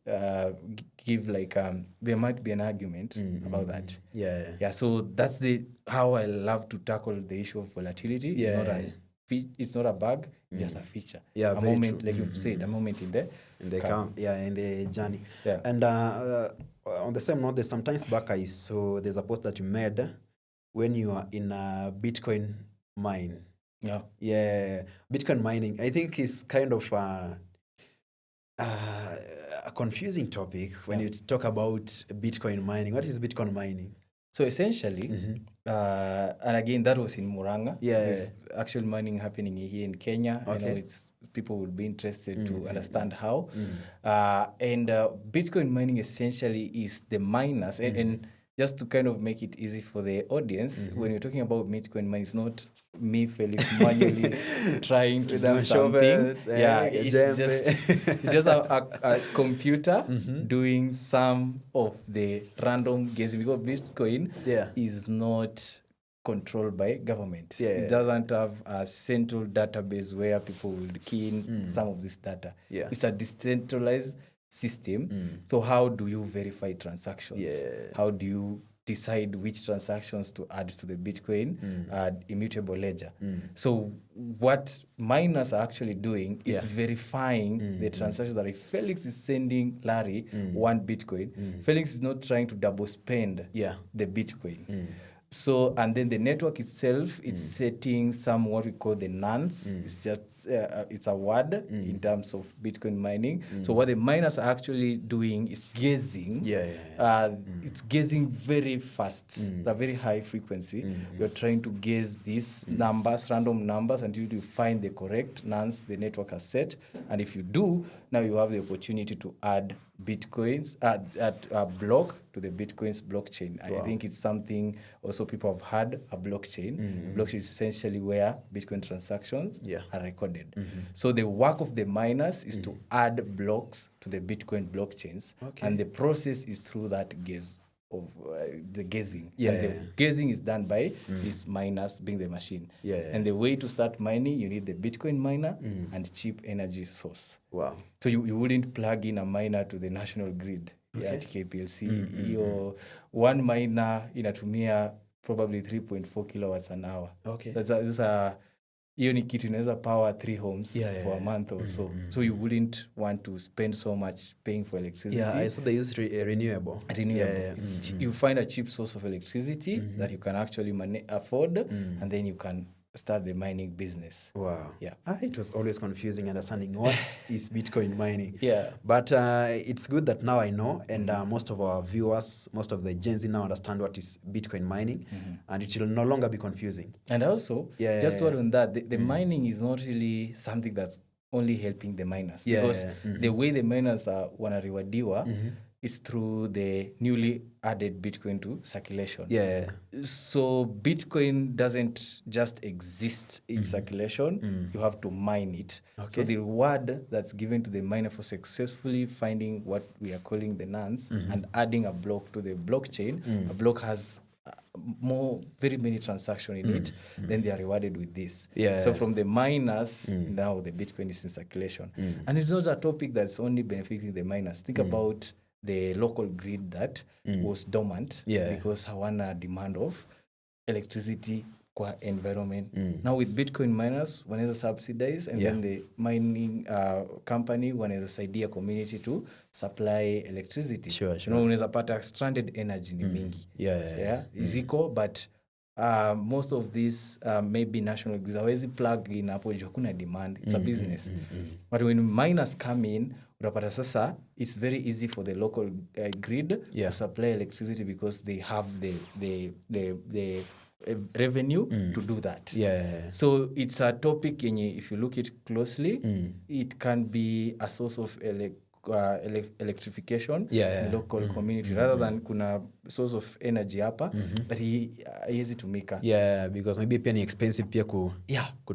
give like, there might be an argument about that. So that's how I love to tackle the issue of volatility. It's not a bug, it's just a feature. A moment, true. Like you've said, a moment in the in the journey. And on the same note, there's sometimes back there's a post that you made when you are in a Bitcoin mine. Bitcoin mining, I think is kind of confusing topic when you talk about Bitcoin mining. What is Bitcoin mining? So essentially, and again, that was in Muranga. Yeah. There's actual mining happening here in Kenya. I know it's people would be interested to understand how. And Bitcoin mining essentially is the miners. And just to kind of make it easy for the audience, when you're talking about Bitcoin mining, it's not me, Felix, manually trying to do something. It's just a computer doing some of the random guessing, because Bitcoin is not controlled by government. It doesn't have a central database where people will key in some of this data. It's a decentralized system. So how do you verify transactions? How do you decide which transactions to add to the Bitcoin immutable ledger? So what miners are actually doing is verifying the transactions. That if Felix is sending Larry 1 Bitcoin, Felix is not trying to double spend the Bitcoin. So, and then the network itself, it's setting some what we call the nonce. It's just, it's a word in terms of Bitcoin mining. So what the miners are actually doing is guessing. It's guessing very fast, a very high frequency. You're trying to guess these numbers, random numbers, until you find the correct nonce the network has set. And if you do, now you have the opportunity to add Bitcoins, at a block to the Bitcoin's blockchain. I think it's something also people have heard, a blockchain. Blockchain is essentially where Bitcoin transactions are recorded. So the work of the miners is to add blocks to the Bitcoin blockchains. And the process is through that guess of the guessing. And the guessing is done by these miners being the machine. And the way to start mining, you need the Bitcoin miner and cheap energy source. So you wouldn't plug in a miner to the national grid at KPLC. Or one miner inatumia probably 3.4 kilowatts an hour. That's hiyo ni kitu inaweza power 3 homes for a month or so. So you wouldn't want to spend so much paying for electricity. I saw they use renewable. You find a cheap source of electricity that you can actually afford, and then you can start the mining business. It was always confusing understanding what is Bitcoin mining. But it's good that now I know, and most of our viewers, most of the Gen Z now understand what is Bitcoin mining, and it will no longer be confusing. And also, just to add on that, the mining is not really something that's only helping the miners, because the way the miners wanarewadiwa is through the newly added Bitcoin to circulation. So Bitcoin doesn't just exist in circulation. You have to mine it. So the reward that's given to the miner for successfully finding what we are calling the nonce and adding a block to the blockchain, a block has very many transactions in it, then they are rewarded with this. So from the miners, now the Bitcoin is in circulation. And it's not a topic that's only benefiting the miners. Think about the local grid that was dormant because hawana demand of electricity kwa environment. Now with Bitcoin miners, wanaweza subsidize, and then the mining company wanaweza saidia community to supply electricity. Unaweza pata stranded energy ni mingi. Ziko, but most of these maybe national grids hawezi plug in hapo juu hakuna demand. It's a business. But when miners come in, utapata sasa it's very easy for the local grid to supply electricity because they have the revenue to do that. So it's a topic if you look at it closely, it can be a source of electrification in local community rather than kuna source of energy hapa but easy to make. Because maybe pia ni expensive pia ku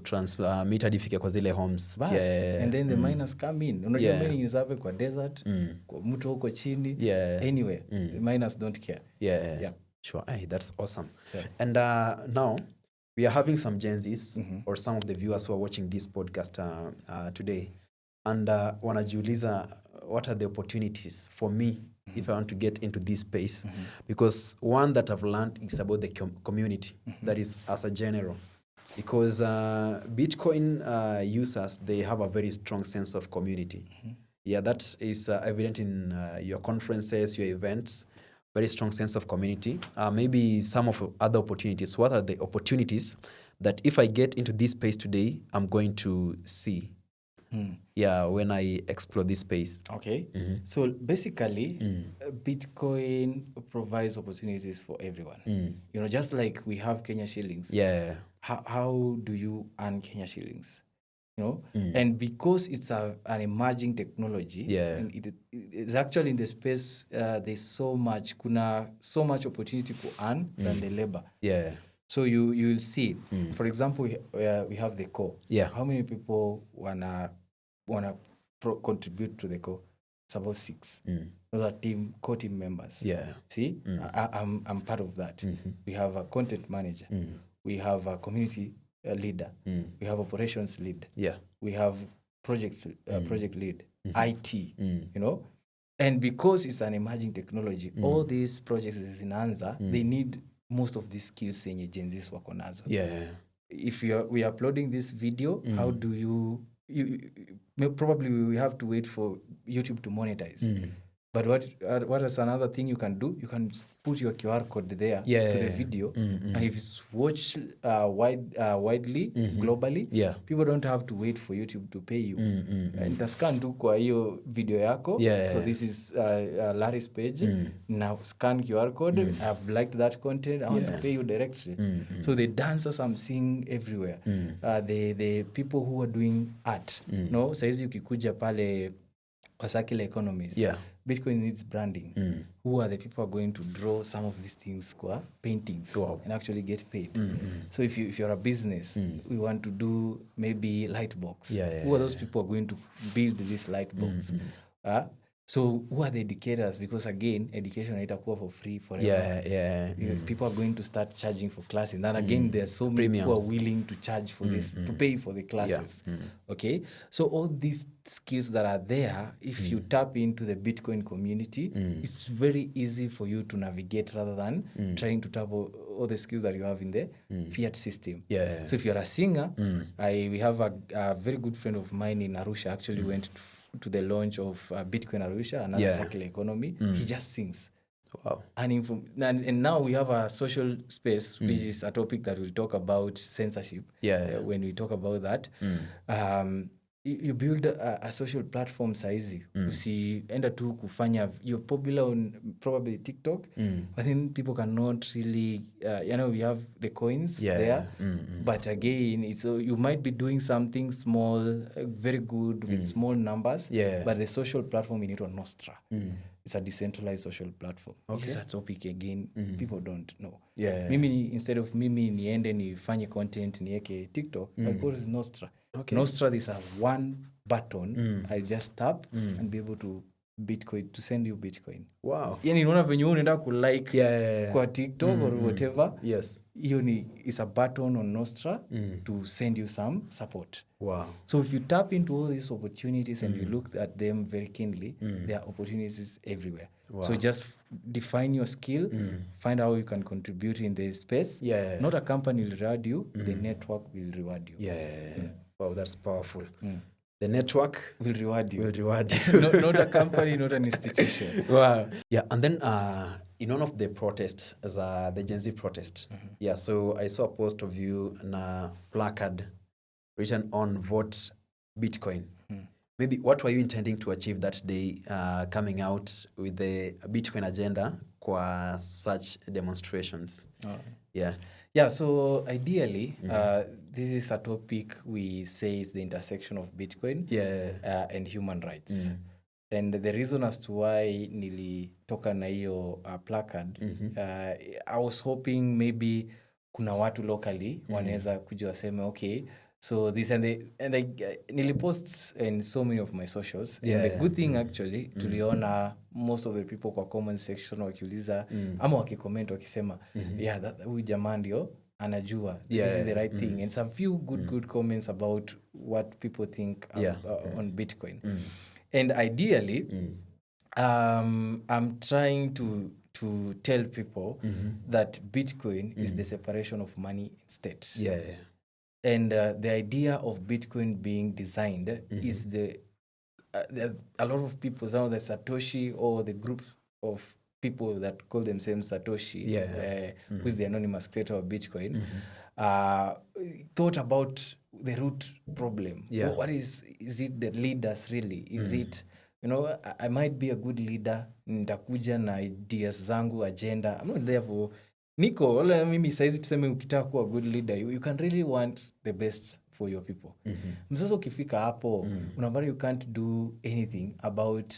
transmit hadi fike kwa zile homes. And then the miners come in. Unajua mining is happen kwa desert, kwa mto huko chini, anywhere. The miners don't care. Sure. Hey, that's awesome. And now we are having some Gen Zs or some of the viewers who are watching this podcast today, and wanajiuliza, what are the opportunities for me if I want to get into this space? Because one that I've learned is about the community, that is as a general. Because Bitcoin users, they have a very strong sense of community. That is evident in your conferences, your events. Very strong sense of community. Maybe some of other opportunities. What are the opportunities that if I get into this space today, I'm going to see? Yeah, when I explore this space. Okay. So basically, Bitcoin provides opportunities for everyone. You know, just like we have Kenya shillings. Yeah. How do you earn Kenya shillings? You know, and because it's an emerging technology, Yeah. and it's actually in the space. There's so much opportunity to earn than the labor. Yeah. So you'll see, for example, we have the core. Yeah. How many people wanna contribute to the core? It's about 6. Those are core team members. Yeah. See, I'm part of that. We have a content manager. We have a community leader. We have operations lead. Yeah. We have project lead, IT. You know, and because it's an emerging technology, all these projects in Anza, they need most of these skills in Gen Zs wako nazo. Yeah. If we are uploading this video, how do you probably we have to wait for YouTube to monetize. But what is another thing you can do? You can put your QR code there to the video, and if it's watched widely, globally, people don't have to wait for YouTube to pay you. And scan tu kwa hiyo video yako. So this is Larry's page. Now scan QR code. I've liked that content. I want to pay you directly. So the dancers I'm seeing everywhere. The people who are doing art. No, saizi ukikuja pale kwa circular economies. Bitcoin needs branding. Who are the people who are going to draw some of these things, paintings, and actually get paid? So if you're a business, we want to do maybe light box. Who are those people who are going to build this light box? So who are the educators? Because again, education haitakuwa for free forever. People are going to start charging for classes. And again, there are so many people who are willing to charge for this, to pay for the classes. Okay? So all these skills that are there, if you tap into the Bitcoin community, it's very easy for you to navigate rather than trying to tap all the skills that you have in the fiat system. So if you're a singer, we have a very good friend of mine in Arusha actually went to the launch of Bitcoin Arusha, another circular economy. He just sings. Wow. And now we have a social space, which is a topic that we'll talk about censorship. When we talk about that, you build a social platform saizi. Usienda tu kufanya, you're popular on probably TikTok. I think people cannot really, we have the coins there. But again, you might be doing something small, very good with small numbers. But the social platform in it on Nostra. It's a decentralized social platform. This is a topic again, people don't know. Mimi, instead of mimi niende nifanye content nieke TikTok, I go to Nostra. Nostra, there's a one button. I just tap and be able to send you Bitcoin. Wow. Yani unaona venye unaenda ku like kwa TikTok or whatever. Hiyo is a button on Nostra to send you some support. Wow. So if you tap into all these opportunities and you look at them very keenly, there are opportunities everywhere. So just define your skill, find out how you can contribute in the space. Not a company will reward you, the network will reward you. Wow, that's powerful. The network will reward you. Not a company, not an institution. Wow. Yeah, and then in one of the protests, the Gen Z protest, so I saw a post of you and a placard written on Vote Bitcoin. Maybe what were you intending to achieve that day coming out with the Bitcoin agenda kwa such demonstrations? So ideally, this is a topic we say is the intersection of Bitcoin and human rights. And the reason as to why nilitoka na hiyo placard, I was hoping maybe kuna watu locally wanaweza kuja waseme, okay, so this and nilipost in so many of my socials. And the good thing actually, tuliona most of the people kwa comment section wakiuliza ama wakicomment wakisema huyu jamaa ndio anajua this is the right thing, and some few good comments about what people think on Bitcoin. And ideally I'm trying to tell people that Bitcoin is the separation of money and state. And the idea of Bitcoin being designed is a lot of people, some of the Satoshi or the group of people that call themselves Satoshi, who's the anonymous creator of Bitcoin, thought about the root problem. Yeah. What is it the leaders really? Is it, you know, I might be a good leader, nitakuja na ideas zangu, agenda. I'm not there for Nico, wala mimi saizi tuseme ukitaka kuwa good leader, you can really want the best for your people. Msasa ukifika hapo, unapata you can't do anything about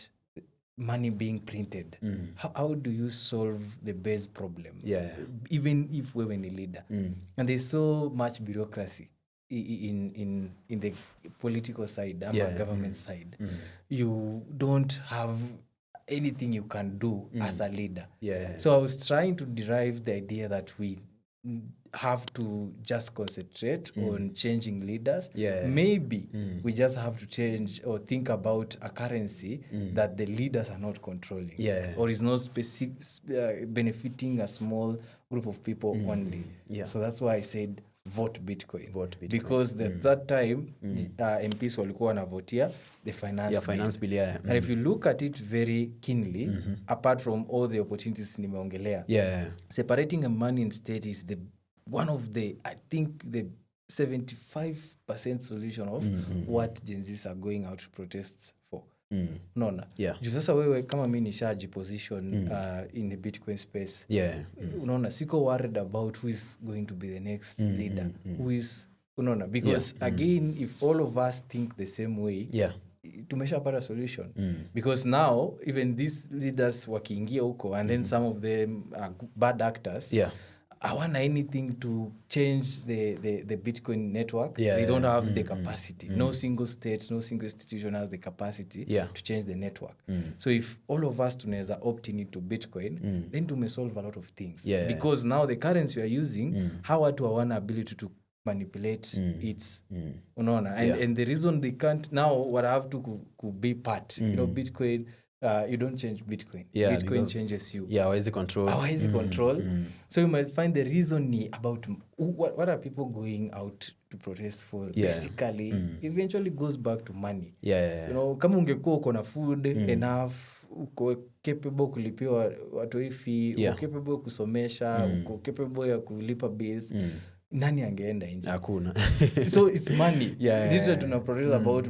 money being printed. How do you solve the base problem? Yeah. Even if wewe ni leader. And there's so much bureaucracy in the political side, government side. You don't have anything you can do as a leader. Yeah. So I was trying to derive the idea that we have to just concentrate on changing leaders. Yeah. Maybe we just have to change or think about a currency that the leaders are not controlling. Yeah. Or is not specific, benefiting a small group of people only. Yeah. So that's why I said vote Bitcoin. Vote Bitcoin. Because that time MPs walikuwa wanavotia the finance bill. Yeah. And if you look at it very keenly, apart from all the opportunities nimeongelea, separating a money and state is one of the, I think, the 75% solution of what Gen Zs are going out to protest for. Unaona? Juu sasa wewe kama mimi nishaji position in the Bitcoin space. Unaona, siko worried about who is going to be the next leader. Who is, unaona, because again, if all of us think the same way, tumeshapata solution. Because now, even these leaders wakiingia huko, and then some of them are bad actors, hawana anything to change the Bitcoin network. They don't have the capacity. No single state, no single institution has the capacity to change the network. So if all of us tunaweza opt into Bitcoin, then tume solve a lot of things. Because now the currency we are using, how watu hawana ability to manipulate its unaona, and the reason they can't now, what I have to be part, you know, Bitcoin, you don't change Bitcoin. Bitcoin changes you. Hawezi control. So you might find the reason about what are people going out to protest for. Basically, eventually goes back to money. You know, kama ungekuwa uko na food enough, uko capable kulipiwa watu fee, uko capable kusomesha, uko capable ya kulipa bills, nani angeenda nje? Hakuna. So it's money. Tuna protest about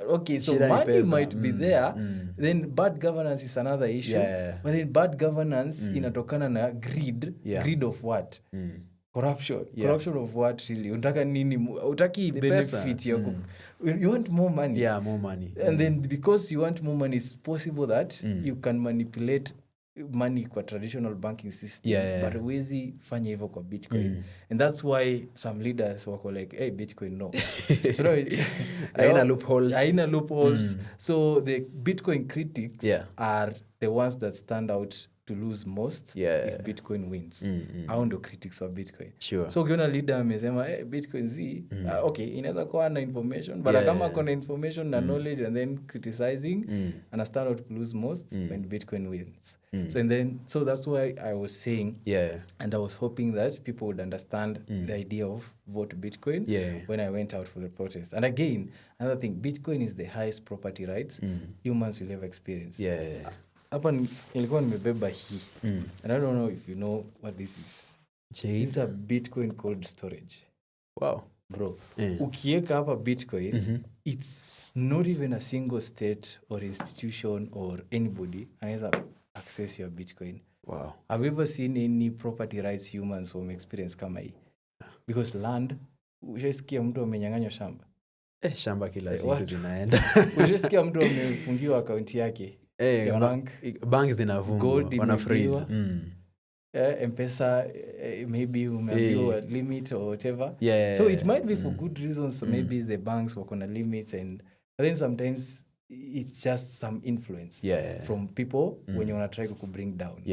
okay, so money might be there, then bad governance is another issue. But then bad governance inatokana na greed. Greed of what? Corruption of what really? Unataka nini? Utaki benefit yako. You want more money. More money. And then because you want more money, it's possible that you can manipulate money kwa traditional banking system, but huwezi fanya hivyo kwa Bitcoin. And that's why some leaders wako like, hey, Bitcoin no. So haina loopholes. So the Bitcoin critics are the ones that stand out to lose most if Bitcoin wins. Hao ndo critics wa Bitcoin. So ukiona leader amesema Bitcoin Z, okay, inaweza kuwa na information, but kama kuna information na knowledge and then criticizing, and stand out to lose most when Bitcoin wins. So that's why I was saying, and I was hoping that people would understand the idea of vote Bitcoin when I went out for the protest. And again, another thing, Bitcoin is the highest property rights humans will ever experience. Hapa nilikuwa nimebeba hii. And I don't know if you know what this is. This is a Bitcoin cold storage. Wow. Bro, ukieka hapa Bitcoin, it's not even a single state or institution or anybody anaweza access your Bitcoin. Wow. Have you ever seen any property rights humans who experience kama hii? Because land, ushasikia mtu amenyang'anywa shamba? Shamba kila siku zinaenda. Ushasikia mtu amefungiwa account yake? Bank zinafungwa, wana freeze. M-Pesa, maybe umeambiwa limit or whatever. So it might be for good reasons. So maybe the banks work on a limit, but then sometimes it's just some influence from people when you want to try to bring down.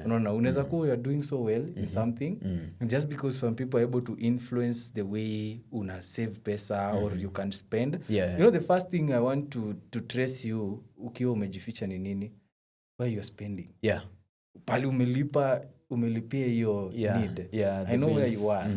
Unaweza kuwa you're doing so well in something, and just because some people are able to influence the way una save pesa or you can spend. You know, the first thing I want to trace you ukiwa umejificha ni nini? Why you're spending. Pali umelipia hiyo need. I know where you are.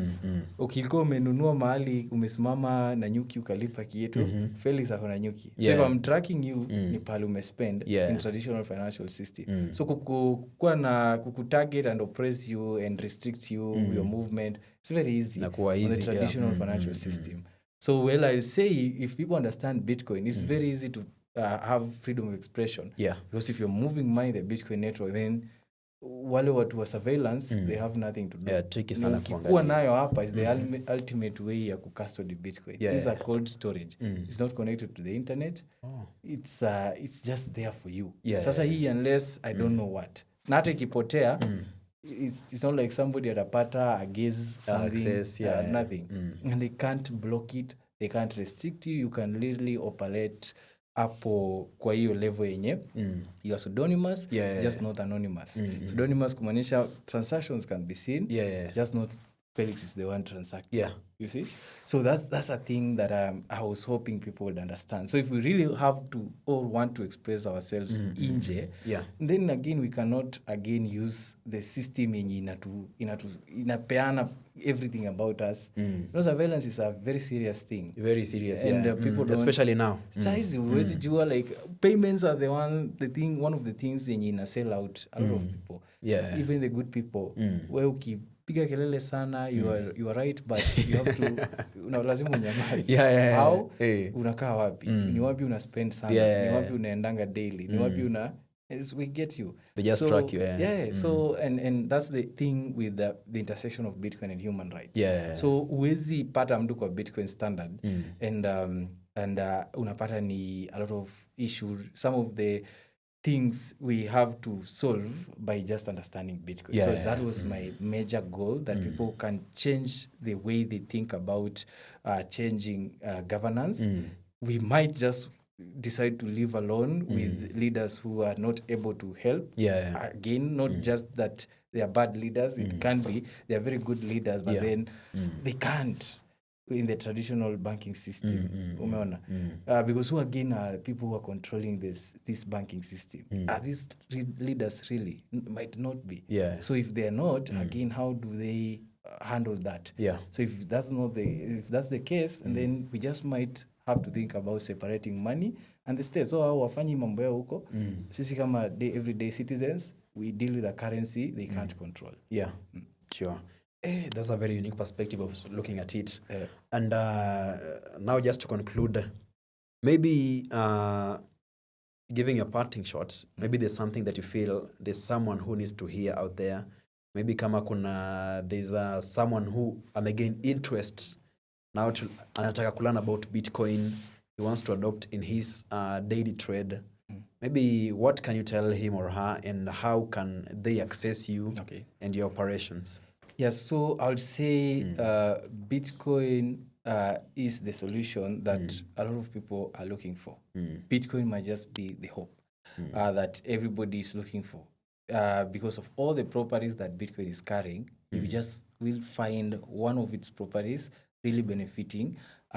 Ukilikuwa umenunua mahali umesimama na nyuki ukalipa kietu, Felix ako na nyuki. So if I'm tracking you, ni pali umespend in traditional financial system. So kukutarget and oppress you and restrict you, your movement, it's very easy on the traditional financial system. So, well, I say if people understand Bitcoin, it's very easy to have freedom of expression. Yeah. Because if you're moving money in the Bitcoin network, then wale watu wa surveillance, they have nothing to do. Yeah, tricky sana Ukikuwa kuangalia. nayo hapa is the ultimate way ya custody Bitcoin. Yeah, These yeah. are cold storage. It's not connected to the internet. It's just there for you. Yeah, Sasa hii unless I don't know what. Na hata ikipotea, it's not like somebody atapata against something, Access, nothing. And they can't block it. They can't restrict you. You can literally operate hapo kwa hiyo level yenye you are pseudonymous, just not anonymous. Pseudonymous kumaanisha transactions can be seen, just not Felix is the one transacting. Yeah. You see? So that's a thing that I was hoping people would understand. So if we really have to all want to express ourselves inje, then again we cannot again use the system yenye inapeana everything about us. Because surveillance is a very serious thing. Very serious, and people don't, especially now. Size like payments are one of the things yenye ina sell out a lot of people. Yeah. Even the good people. Where ukipiga kelele sana, you are right, but you have to lazima unyamaze. How? Unakaa wapi? Ni wapi una spend sana? Ni wapi unaendanga daily? Ni wapi we get you. They just track you. So and that's the thing with the intersection of Bitcoin and human rights. So uwezi pata mtu kwa Bitcoin standard and unapata ni a lot of issues. Some of the things we have to solve by just understanding Bitcoin. So that was my major goal, that people can change the way they think about changing governance. We might just decide to live alone with leaders who are not able to help. Again, not just that they are bad leaders. It can be they are very good leaders, but then they can't in the traditional banking system. Umeona? Because who again are people who are controlling this banking system? Are these leaders really? Might not be. So if they are not, again, how do they handle that? So if that's the case, and then we just might have to think about separating money and the state. So wafanyi mambo yao huko. Sisi kama everyday citizens, we deal with a currency they can't control. Sure. That's a very unique perspective of looking at it. And now just to conclude, maybe giving a parting shot, maybe there's something that you feel there's someone who needs to hear out there. Maybe kama there's someone who again interest now to anataka kulearn about Bitcoin, he wants to adopt in his daily trade. Maybe what can you tell him or her, and how can they access you and your operations? Yes, so I would say Bitcoin is the solution that a lot of people are looking for. Bitcoin might just be the hope that everybody is looking for. Because of all the properties that Bitcoin is carrying, you just will find one of its properties really benefiting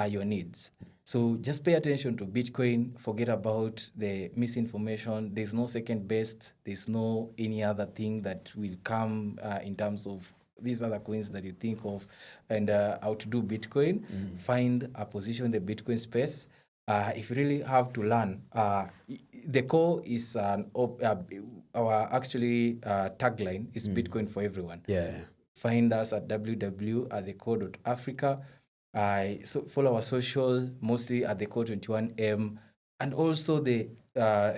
your needs. So just pay attention to Bitcoin. Forget about the misinformation. There's no second best. There's no any other thing that will come in terms of these other coins that you think of and outdo Bitcoin. Find a position in the Bitcoin space. If you really have to learn, the core is our actually tagline is Bitcoin for everyone. Find us at www.thecore.africa. So follow our social, mostly at the Core 21M, and also the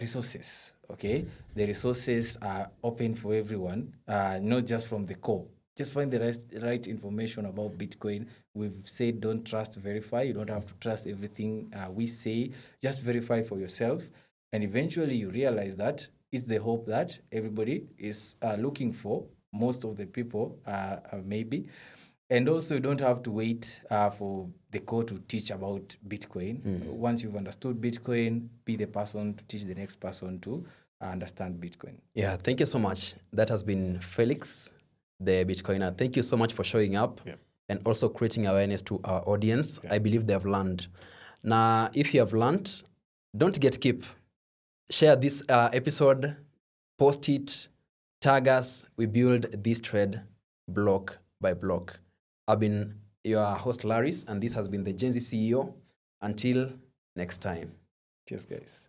resources. Okay, the resources are open for everyone, not just from the core. Just find the right information about Bitcoin. We've said don't trust, verify. You don't have to trust everything we say. Just verify for yourself, and eventually you realize that it's the hope that everybody is looking for. Most of the people maybe. And also, you don't have to wait for the core to teach about Bitcoin. Once you've understood Bitcoin, be the person to teach the next person to understand Bitcoin. Yeah, thank you so much. That has been Felix, the Bitcoiner. Thank you so much for showing up and also creating awareness to our audience. I believe they have learned. Now, if you have learned, don't keep. Share this episode, post it, tag us. We build this thread block by block. I've been your host, Laris, and this has been the Gen Z CEO. Until next time. Cheers, guys.